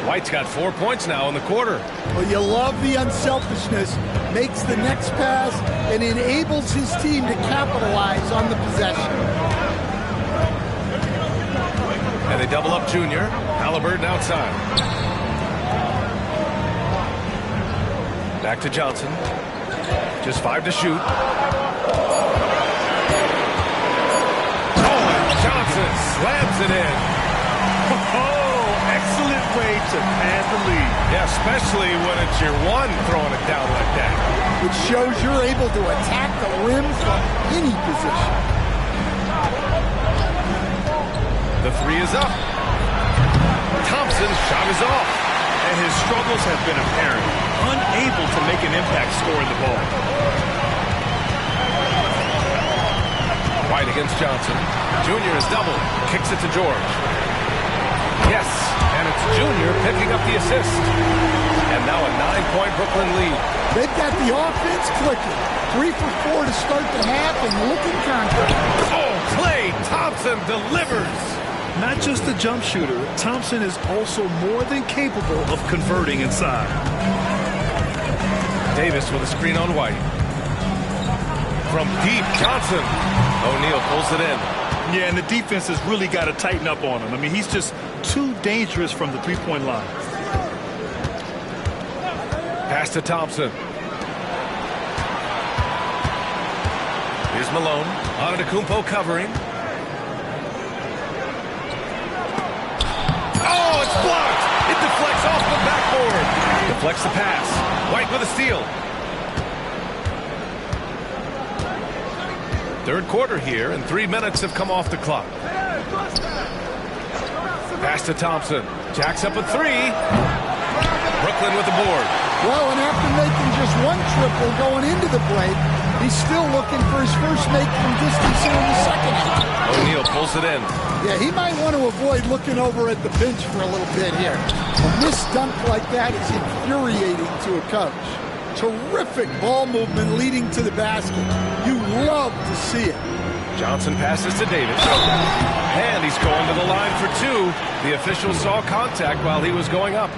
White's got 4 points now in the quarter. Well, you love the unselfishness. Makes the next pass and enables his team to capitalize on the possession. And they double up Junior. Halliburton outside. Back to Johnson. Just 5 to shoot. Oh, and Johnson slams it in. Excellent way to pad the lead. Yeah, especially when it's your one throwing it down like that. Which shows you're able to attack the rim from any position. The 3 is up. Thompson's shot is off. And his struggles have been apparent. Unable to make an impact scoring the ball. White against Johnson. Junior is doubled. Kicks it to George. Yes, and it's Junior picking up the assist. And now a 9-point Brooklyn lead. They've got the offense clicking. 3 for 4 to start the half and looking confident. Oh, Klay Thompson delivers. Not just a jump shooter, Thompson is also more than capable of converting inside. Davis with a screen on White. From deep, Johnson. O'Neal pulls it in. Yeah, and the defense has really got to tighten up on him. I mean, he's just too dangerous from the three-point line. Pass to Thompson. Here's Malone. Antetokounmpo covering. Oh, it's blocked. It deflects off the backboard. Deflects the pass. White with a steal. Third quarter here, and 3 minutes have come off the clock. Pass to Thompson. Jacks up a 3. Brooklyn with the board. Well, and after making just 1 triple going into the break, he's still looking for his first make from distance here in the second half. O'Neal pulls it in. Yeah, he might want to avoid looking over at the bench for a little bit here. A missed dunk like that is infuriating to a coach. Terrific ball movement leading to the basket. You love to see it. Johnson passes to Davis. And he's going to the line for 2. The official saw contact while he was going up.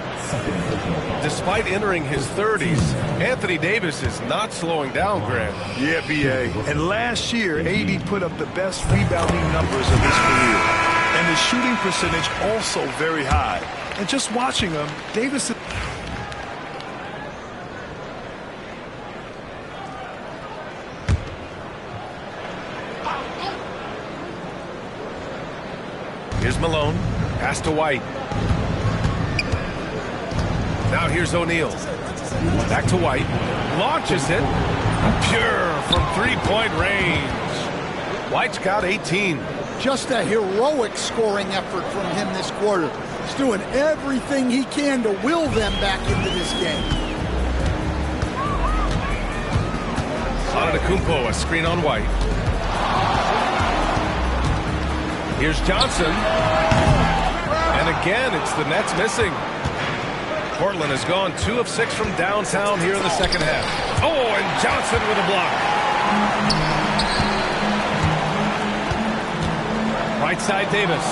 Despite entering his 30s, Anthony Davis is not slowing down, Grant. Yeah, B.A. And last year, AD put up the best rebounding numbers of his career. And his shooting percentage also very high. And just watching him, Davis is... Here's Malone. Pass to White. Now here's O'Neal. Back to White. Launches it. Pure from three-point range. White's got 18. Just a heroic scoring effort from him this quarter. He's doing everything he can to will them back into this game. Antetokounmpo, a screen on White. Here's Johnson. And again, it's the Nets missing. Portland has gone 2 of 6 from downtown here in the second half. Oh, and Johnson with a block. Right side, Davis.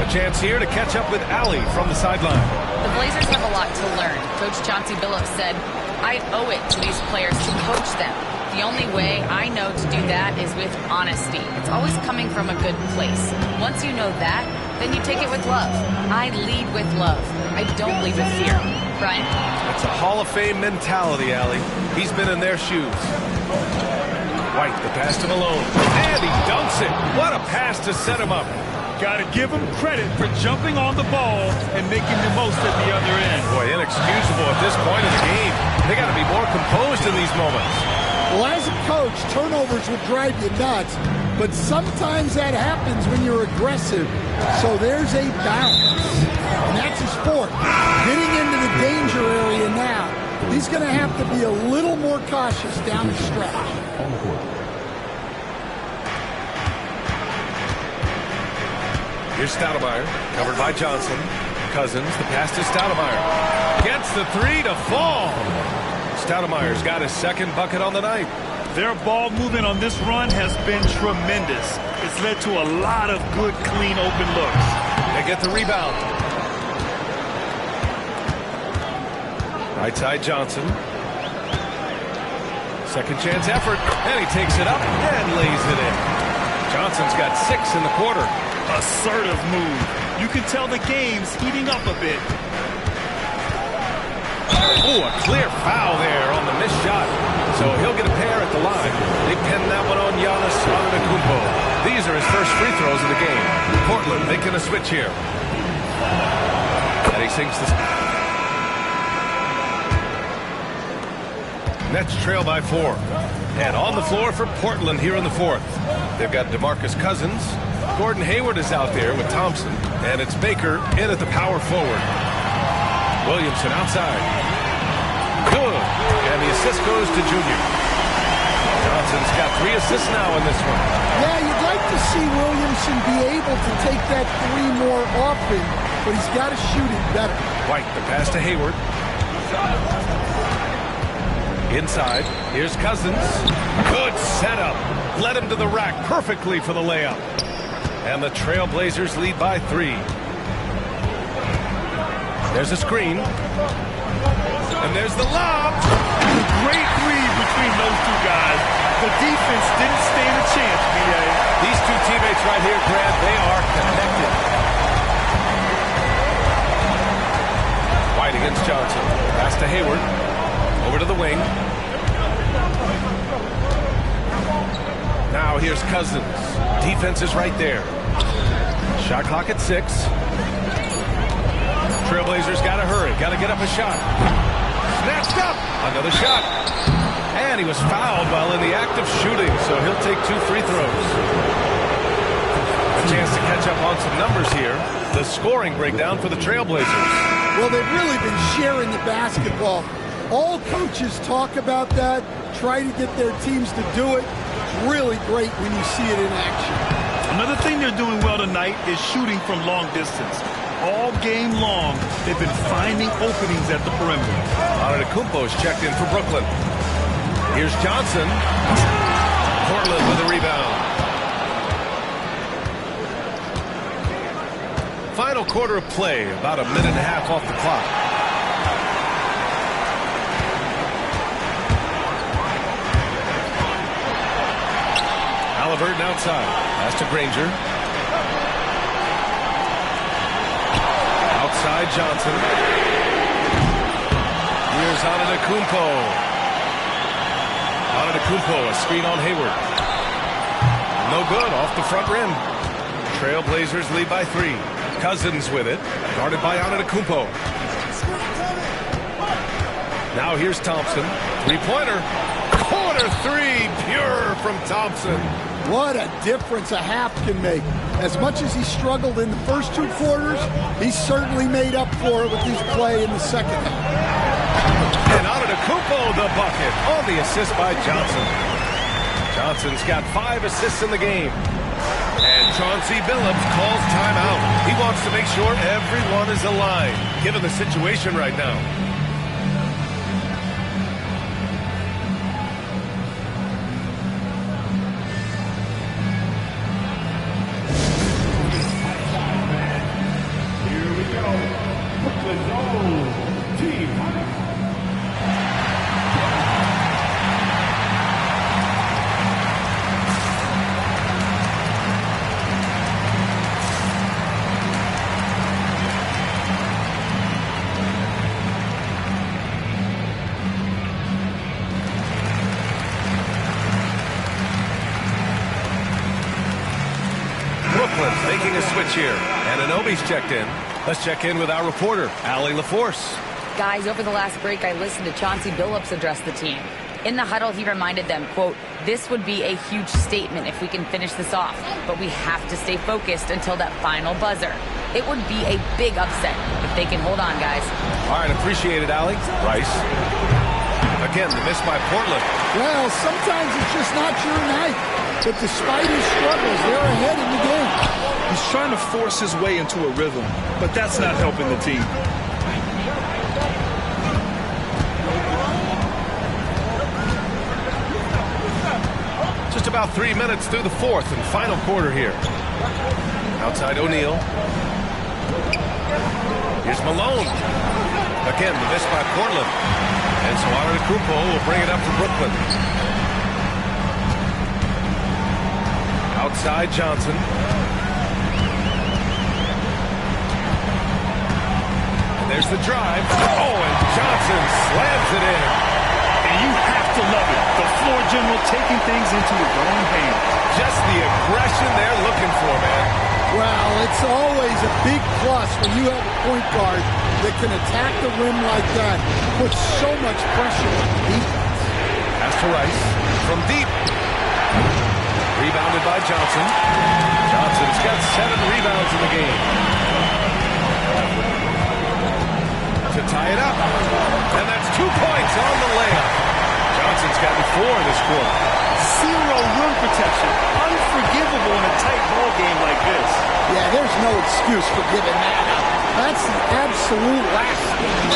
A chance here to catch up with Allie from the sideline. The Blazers have a lot to learn. Coach Chauncey Billups said, I owe it to these players to coach them. The only way I know to do that is with honesty. It's always coming from a good place. Once you know that, then you take it with love. I lead with love. I don't lead with fear. Brian? That's a Hall of Fame mentality, Allie. He's been in their shoes. White, the pass to Malone. And he dunks it. What a pass to set him up. Got to give him credit for jumping on the ball and making the most at the other end. Boy, inexcusable at this point in the game. They got to be more composed in these moments. Well, as a coach, turnovers will drive you nuts, but sometimes that happens when you're aggressive. So there's a balance, and that's his sport. Getting into the danger area now, he's going to have to be a little more cautious down the stretch. Here's Stoudemire, covered by Johnson. Cousins, the pass to Stoudemire. Gets the three to fall. Stoudemire's got his second bucket on the night. Their ball movement on this run has been tremendous. It's led to a lot of good, clean, open looks. They get the rebound. Right side, Johnson. Second chance effort, and he takes it up and lays it in. Johnson's got 6 in the quarter. Assertive move. You can tell the game's heating up a bit. Oh, a clear foul there on the missed shot. So he'll get a pair at the line. They pin that one on Giannis Antetokounmpo. These are his first free throws of the game. Portland making a switch here. And he sinks this. Nets trail by 4. And on the floor for Portland here in the fourth. They've got DeMarcus Cousins. Gordon Hayward is out there with Thompson. And it's Baker in at the power forward. Williamson outside. Good. And the assist goes to Junior. Johnson's got 3 assists now in this one. Yeah, you'd like to see Williamson be able to take that 3 more often, but he's got to shoot it better. White, the pass to Hayward. Inside, here's Cousins. Good setup. Led him to the rack perfectly for the layup. And the Trailblazers lead by 3. There's a screen. And there's the lob. Great read between those two guys. The defense didn't stand a chance, B.A. These two teammates right here, Grant, they are connected. White against Johnson. Pass to Hayward. Over to the wing. Now here's Cousins. Defense is right there. Shot clock at 6. Trailblazers got to hurry. Got to get up a shot. Snatched up. Another shot. And he was fouled while in the act of shooting, so he'll take 2 free throws. A chance to catch up on some numbers here. The scoring breakdown for the Trailblazers. Well, they've really been sharing the basketball. All coaches talk about that, try to get their teams to do it. It's really great when you see it in action. Another thing they're doing well tonight is shooting from long distance. All game long, they've been finding openings at the perimeter. Antetokounmpo's checked in for Brooklyn. Here's Johnson. Portland with a rebound. Final quarter of play, about a minute and a half off the clock. Halliburton outside. Pass to Granger. Outside Johnson. Here's Antetokounmpo. Antetokounmpo, a screen on Hayward. No good, off the front rim. Trailblazers lead by 3. Cousins with it, guarded by Antetokounmpo. Now here's Thompson. Three-pointer. Corner three. Pure from Thompson. What a difference a half can make. As much as he struggled in the first 2 quarters, he certainly made up for it with his play in the second half. And Antetokounmpo the bucket on the assist by Johnson. Johnson's got 5 assists in the game. And Chauncey Billups calls timeout. He wants to make sure everyone is aligned, given the situation right now. Making a switch here. And Anunoby's checked in. Let's check in with our reporter, Allie LaForce. Guys, over the last break, I listened to Chauncey Billups address the team. In the huddle, he reminded them, quote, "This would be a huge statement if we can finish this off, but we have to stay focused until that final buzzer. It would be a big upset if they can hold on, guys." All right, appreciate it, Allie. Rice. Again, the miss by Portland. Well, sometimes it's just not your night. But despite his struggles, they're ahead in the game. He's trying to force his way into a rhythm, but that's not helping the team. Just about 3 minutes through the fourth and final quarter here. Outside O'Neal. Here's Malone. Again, the miss by Portland. And so Antetokounmpo will bring it up for Brooklyn. Outside Johnson. And there's the drive. Oh, and Johnson slams it in. And you have to love it. The floor general taking things into his own hands. Just the aggression they're looking for, man. Well, it's always a big plus when you have a point guard that can attack the rim like that. Put so much pressure on the defense. Pass to Rice. From deep. Rebounded by Johnson. Johnson's got 7 rebounds in the game. To tie it up. And that's 2 points on the layup. Johnson's gotten 4 in this quarter. Zero rim protection. Unforgivable in a tight ball game like this. Yeah, there's no excuse for giving that up. That's the absolute last thing.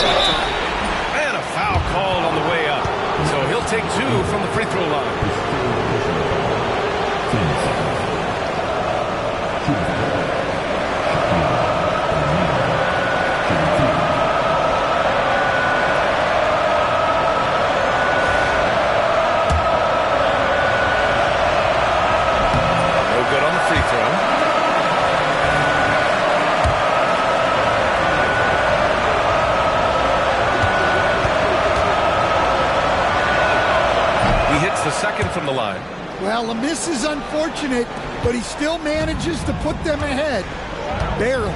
And a foul called on the way up. So he'll take 2 from the free throw line. Second from the line. Well, the miss is unfortunate, but he still manages to put them ahead. Barely.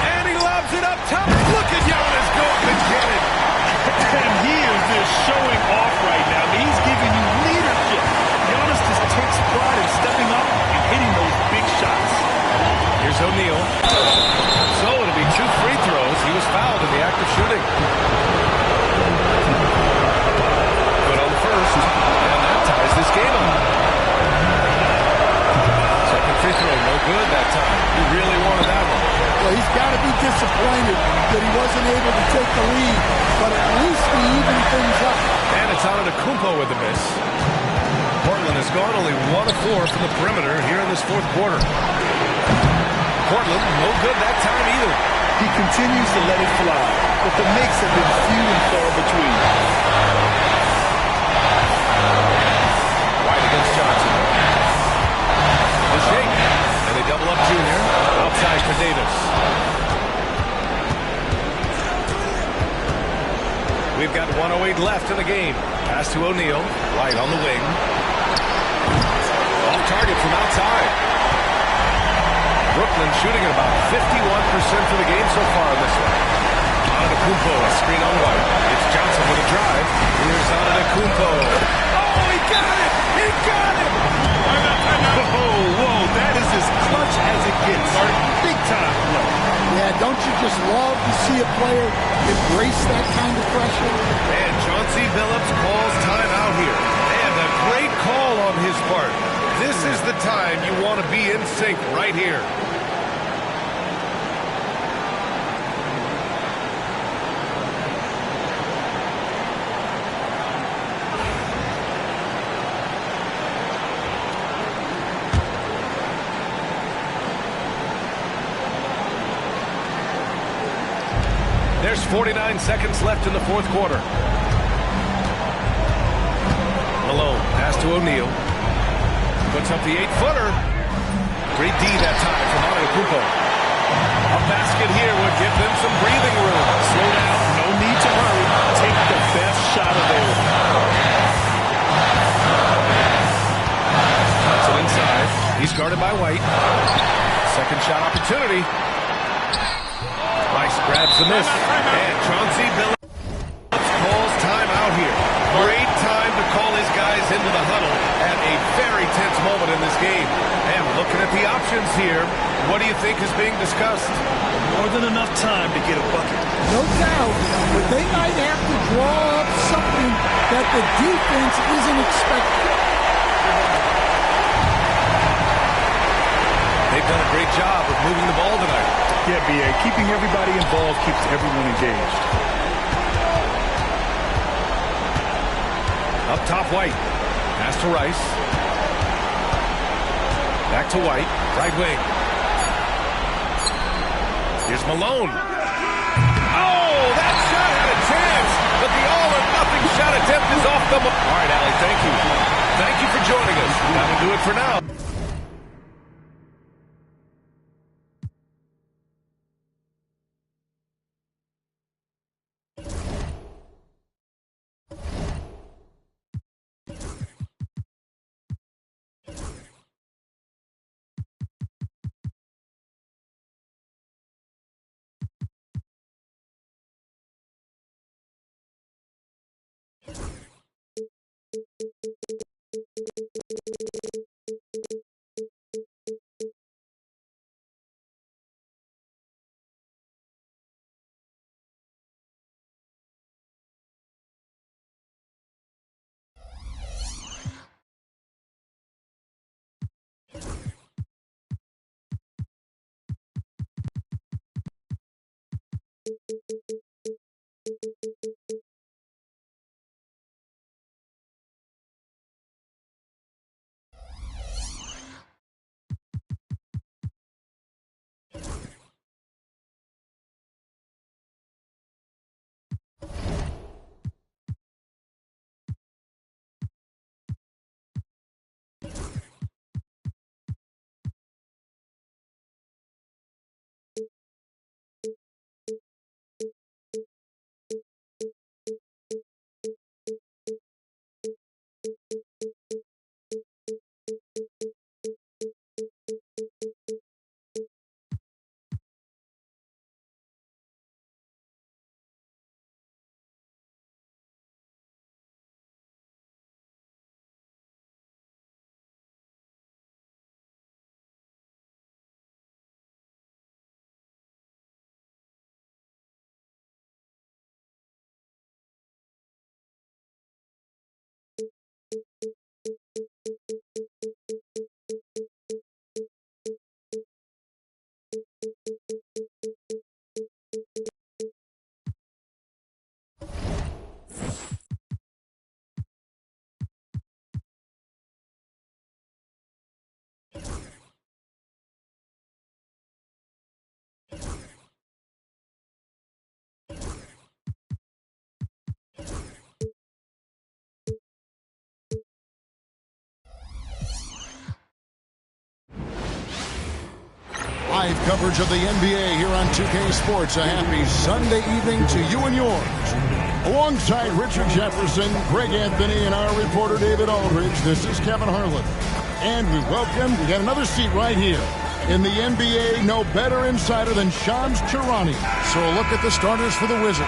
And he lobs it up top. Look at Giannis go up and get it. And he is just showing off right now. I mean, he's giving you leadership. Giannis just takes pride in stepping up and hitting those big shots. Here's O'Neal. So it'll be 2 free throws. He was fouled in the act of shooting. First, and that ties this game up. Second free throw, no good that time. He really wanted that one. Well, he's got to be disappointed that he wasn't able to take the lead, but at least he evened things up. And it's Antetokounmpo with the miss. Portland has gone only 1 of 4 from the perimeter here in this fourth quarter. Portland, no good that time either. He continues to let it fly, but the makes have been few and far between. Against Johnson. The shake. And they double up Junior. Outside for Davis. We've got 1:08 left in the game. Pass to O'Neal. Right on the wing. Off target from outside. Brooklyn shooting at about 51% for the game so far in this one. Antetokounmpo, a screen on White. It's Johnson with a drive. Here's Antetokounmpo. Oh, he got it! He got it! Whoa, that is as clutch as it gets. Big time play. Yeah, don't you just love to see a player embrace that kind of pressure? And Chauncey Billups calls timeout here. And a great call on his part. This is the time you want to be in sync right here. There's 49 seconds left in the fourth quarter. Malone, pass to O'Neal. Puts up the 8-footer. Great D that time from Antetokounmpo. A basket here would give them some breathing room. Slow down, no need to hurry. Take the best shot available. That's it inside. He's guarded by White. Second shot opportunity. Rice grabs the miss. And Chauncey Billups calls timeout here. Great time to call his guys into the huddle at a very tense moment in this game. And looking at the options here, what do you think is being discussed? More than enough time to get a bucket. No doubt, but they might have to draw up something that the defense isn't expecting. They've done a great job of moving the ball tonight. Yeah, B.A. Keeping everybody involved keeps everyone engaged. Up top, White. Pass to Rice. Back to White. Right wing. Here's Malone. Oh, that shot had a chance, but the all-or-nothing shot attempt is off the... All right, Allie, thank you. Thank you for joining us. That'll do it for now. Live coverage of the NBA here on 2K Sports. A happy Sunday evening to you and yours. Alongside Richard Jefferson, Greg Anthony, and our reporter David Aldridge, this is Kevin Harlan. And we got another seat right here In the NBA, no better insider than Shams Charania. So a look at the starters for the Wizards.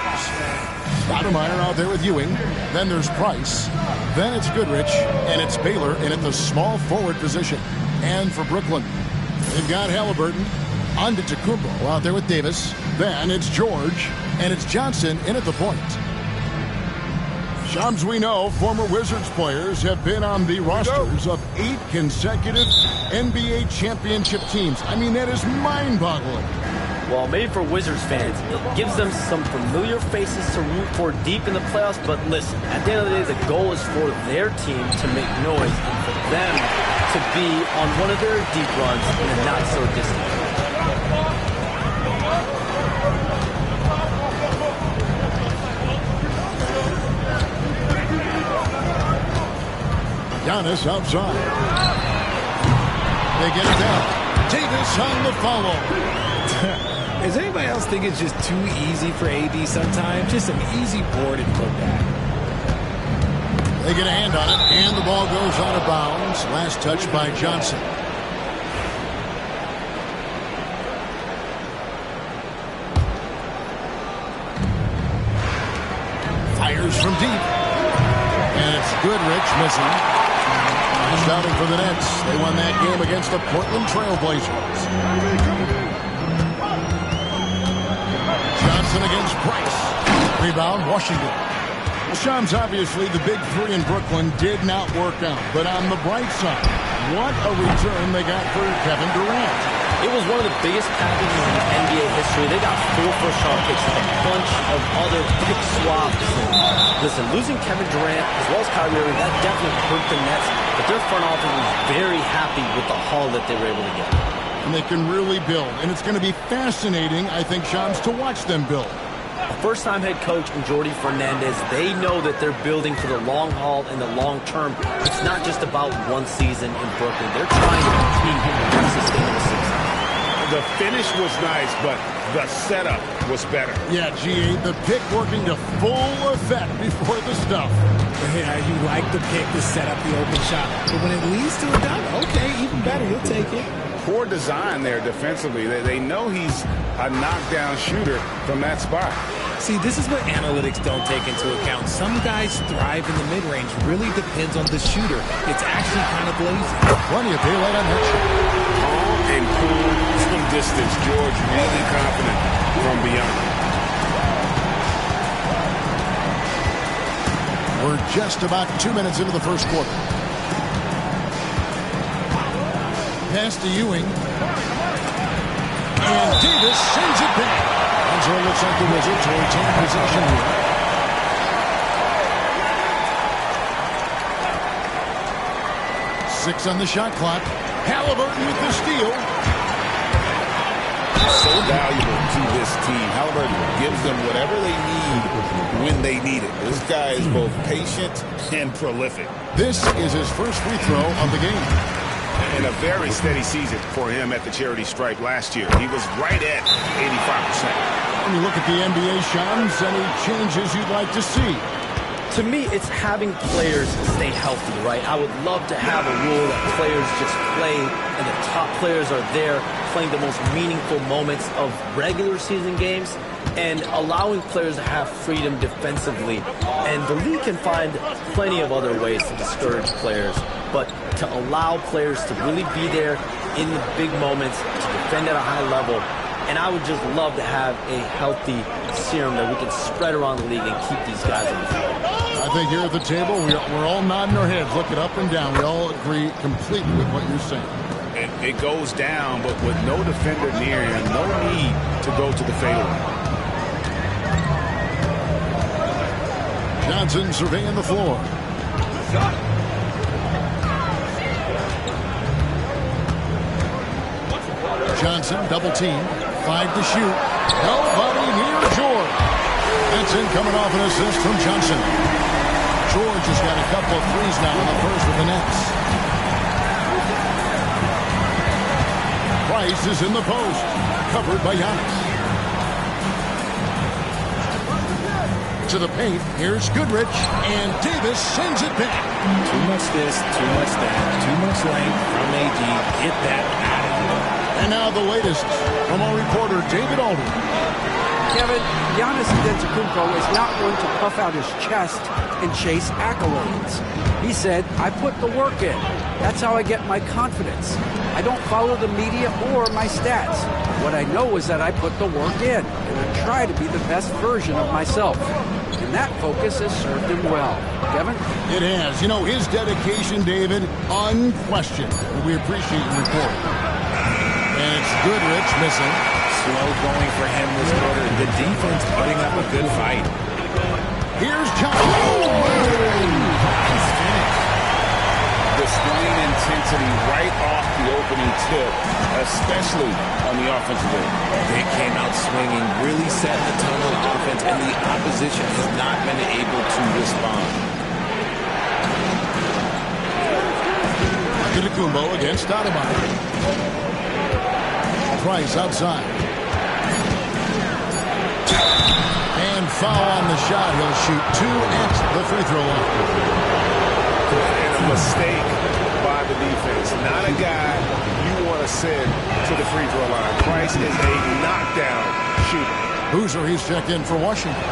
Stoudemire out there with Ewing. Then there's Price. Then it's Goodrich. And it's Baylor in at the small forward position. And for Brooklyn, they've got Halliburton. Antetokounmpo out there with Davis. Then it's George. And it's Johnson in at the point. Shams, we know former Wizards players have been on the rosters of 8 consecutive NBA championship teams. I mean, that is mind-boggling. Well, maybe for Wizards fans, it gives them some familiar faces to root for deep in the playoffs. But listen, at the end of the day, the goal is for their team to make noise and for them to be on one of their deep runs in the not-so-distant future. Giannis outside. They get it down. Davis on the follow. Does anybody else think it's just too easy for AD sometimes? Just an easy board and put back. They get a hand on it, and the ball goes out of bounds. Last touch by Johnson. Fires from deep. And it's Goodrich missing. Shouting for the Nets. They won that game against the Portland Trail Blazers. Johnson against Price. Rebound, Washington. Shams, obviously, the big three in Brooklyn did not work out. But on the bright side, what a return they got for Kevin Durant. It was one of the biggest packages in NBA history. They got 4 first-round picks and a bunch of other pick swaps. And listen, losing Kevin Durant as well as Kyrie Irving, that definitely hurt the Nets. But their front office was very happy with the haul that they were able to get. And they can really build. And it's going to be fascinating, I think, Shams, to watch them build. A first-time head coach in Jordi Fernandez, they know that they're building for the long haul and the long term. It's not just about one season in Brooklyn. They're trying to compete in a sustainable season. The finish was nice, but the setup was better. Yeah, G8, the pick working to full effect before the stuff. Yeah, you like the pick to set up the open shot. But when it leads to a dunk, okay, even better, you'll take it. Poor design there defensively. They know he's a knockdown shooter from that spot. See, this is what analytics don't take into account. Some guys thrive in the mid-range. Really depends on the shooter. It's actually kind of lazy. Plenty of daylight on that shot. Calm and cool from distance. George really confident from beyond. We're just about 2 minutes into the first quarter. Pass to Ewing. And Davis sends it back. And so it looks like the Wizards will retain possession here. Six on the shot clock. Halliburton with the steal. So valuable to this team. Halliburton gives them whatever they need when they need it. This guy is both patient and prolific. This is his first free throw of the game. And a very steady season for him at the charity stripe last year. He was right at 85%. When you look at the NBA, Shams, any changes you'd like to see? To me, it's having players stay healthy, right? I would love to have a rule that players just play and the top players are there playing the most meaningful moments of regular season games and allowing players to have freedom defensively. And the league can find plenty of other ways to discourage players, but to allow players to really be there in the big moments, to defend at a high level. And I would just love to have a healthy serum that we can spread around the league and keep these guys on the field. I think here at the table, we're all nodding our heads, looking up and down. We all agree completely with what you're saying. It goes down, but with no defender near him, no need to go to the fadeaway. Johnson surveying the floor. Johnson, double team. 5 to shoot. Nobody near George. That's in coming off an assist from Johnson. George has got a couple of threes now in the first with the Nets. Price is in the post. Covered by Giannis. To the paint. Here's Goodrich. And Davis sends it back. Too much this, too much that, too much length from AD. Get that out of here. And now the latest from our reporter, David Alden. Kevin, Giannis Antetokounmpo is not one to puff out his chest and chase accolades. He said, I put the work in. That's how I get my confidence. I don't follow the media or my stats. What I know is that I put the work in, and I try to be the best version of myself. And that focus has served him well. Kevin? It has. You know, his dedication, David, unquestioned. We appreciate your report. And it's Goodrich missing. Slow going for him this quarter. The defense putting up a good fight. Here's Johnson. The swing intensity right off the opening tip, especially on the offensive end. They came out swinging, really setting the tone on offense, and the opposition has not been able to respond. Antetokounmpo against Stoudemire. Price outside. And foul on the shot. He'll shoot 2 at the free throw line. And a mistake by the defense. Not a guy you want to send to the free throw line. Price is a knockdown shooter. Boozer, he's checked in for Washington.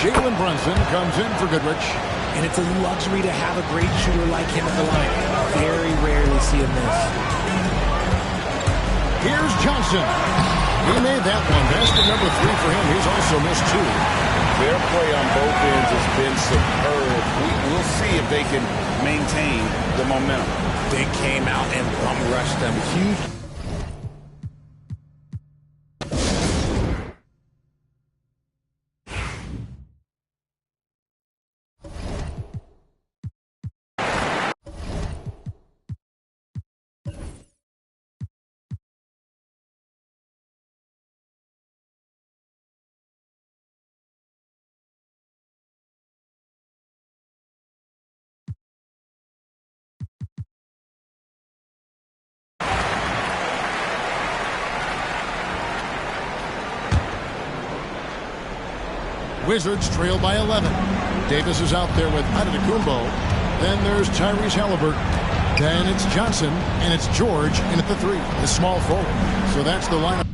Jalen Brunson comes in for Goodrich. And it's a luxury to have a great shooter like him at the line. Very rarely see him miss. Here's Johnson. He made that one. Basket number 3 for him. He's also missed 2. Their play on both ends has been superb. We'll see if they can maintain the momentum. They came out and bum rushed them. Huge. Wizards trail by 11. Davis is out there with Antetokounmpo. Then there's Tyrese Halliburton. Then it's Johnson, and it's George in at the 3, the small forward. So that's the lineup.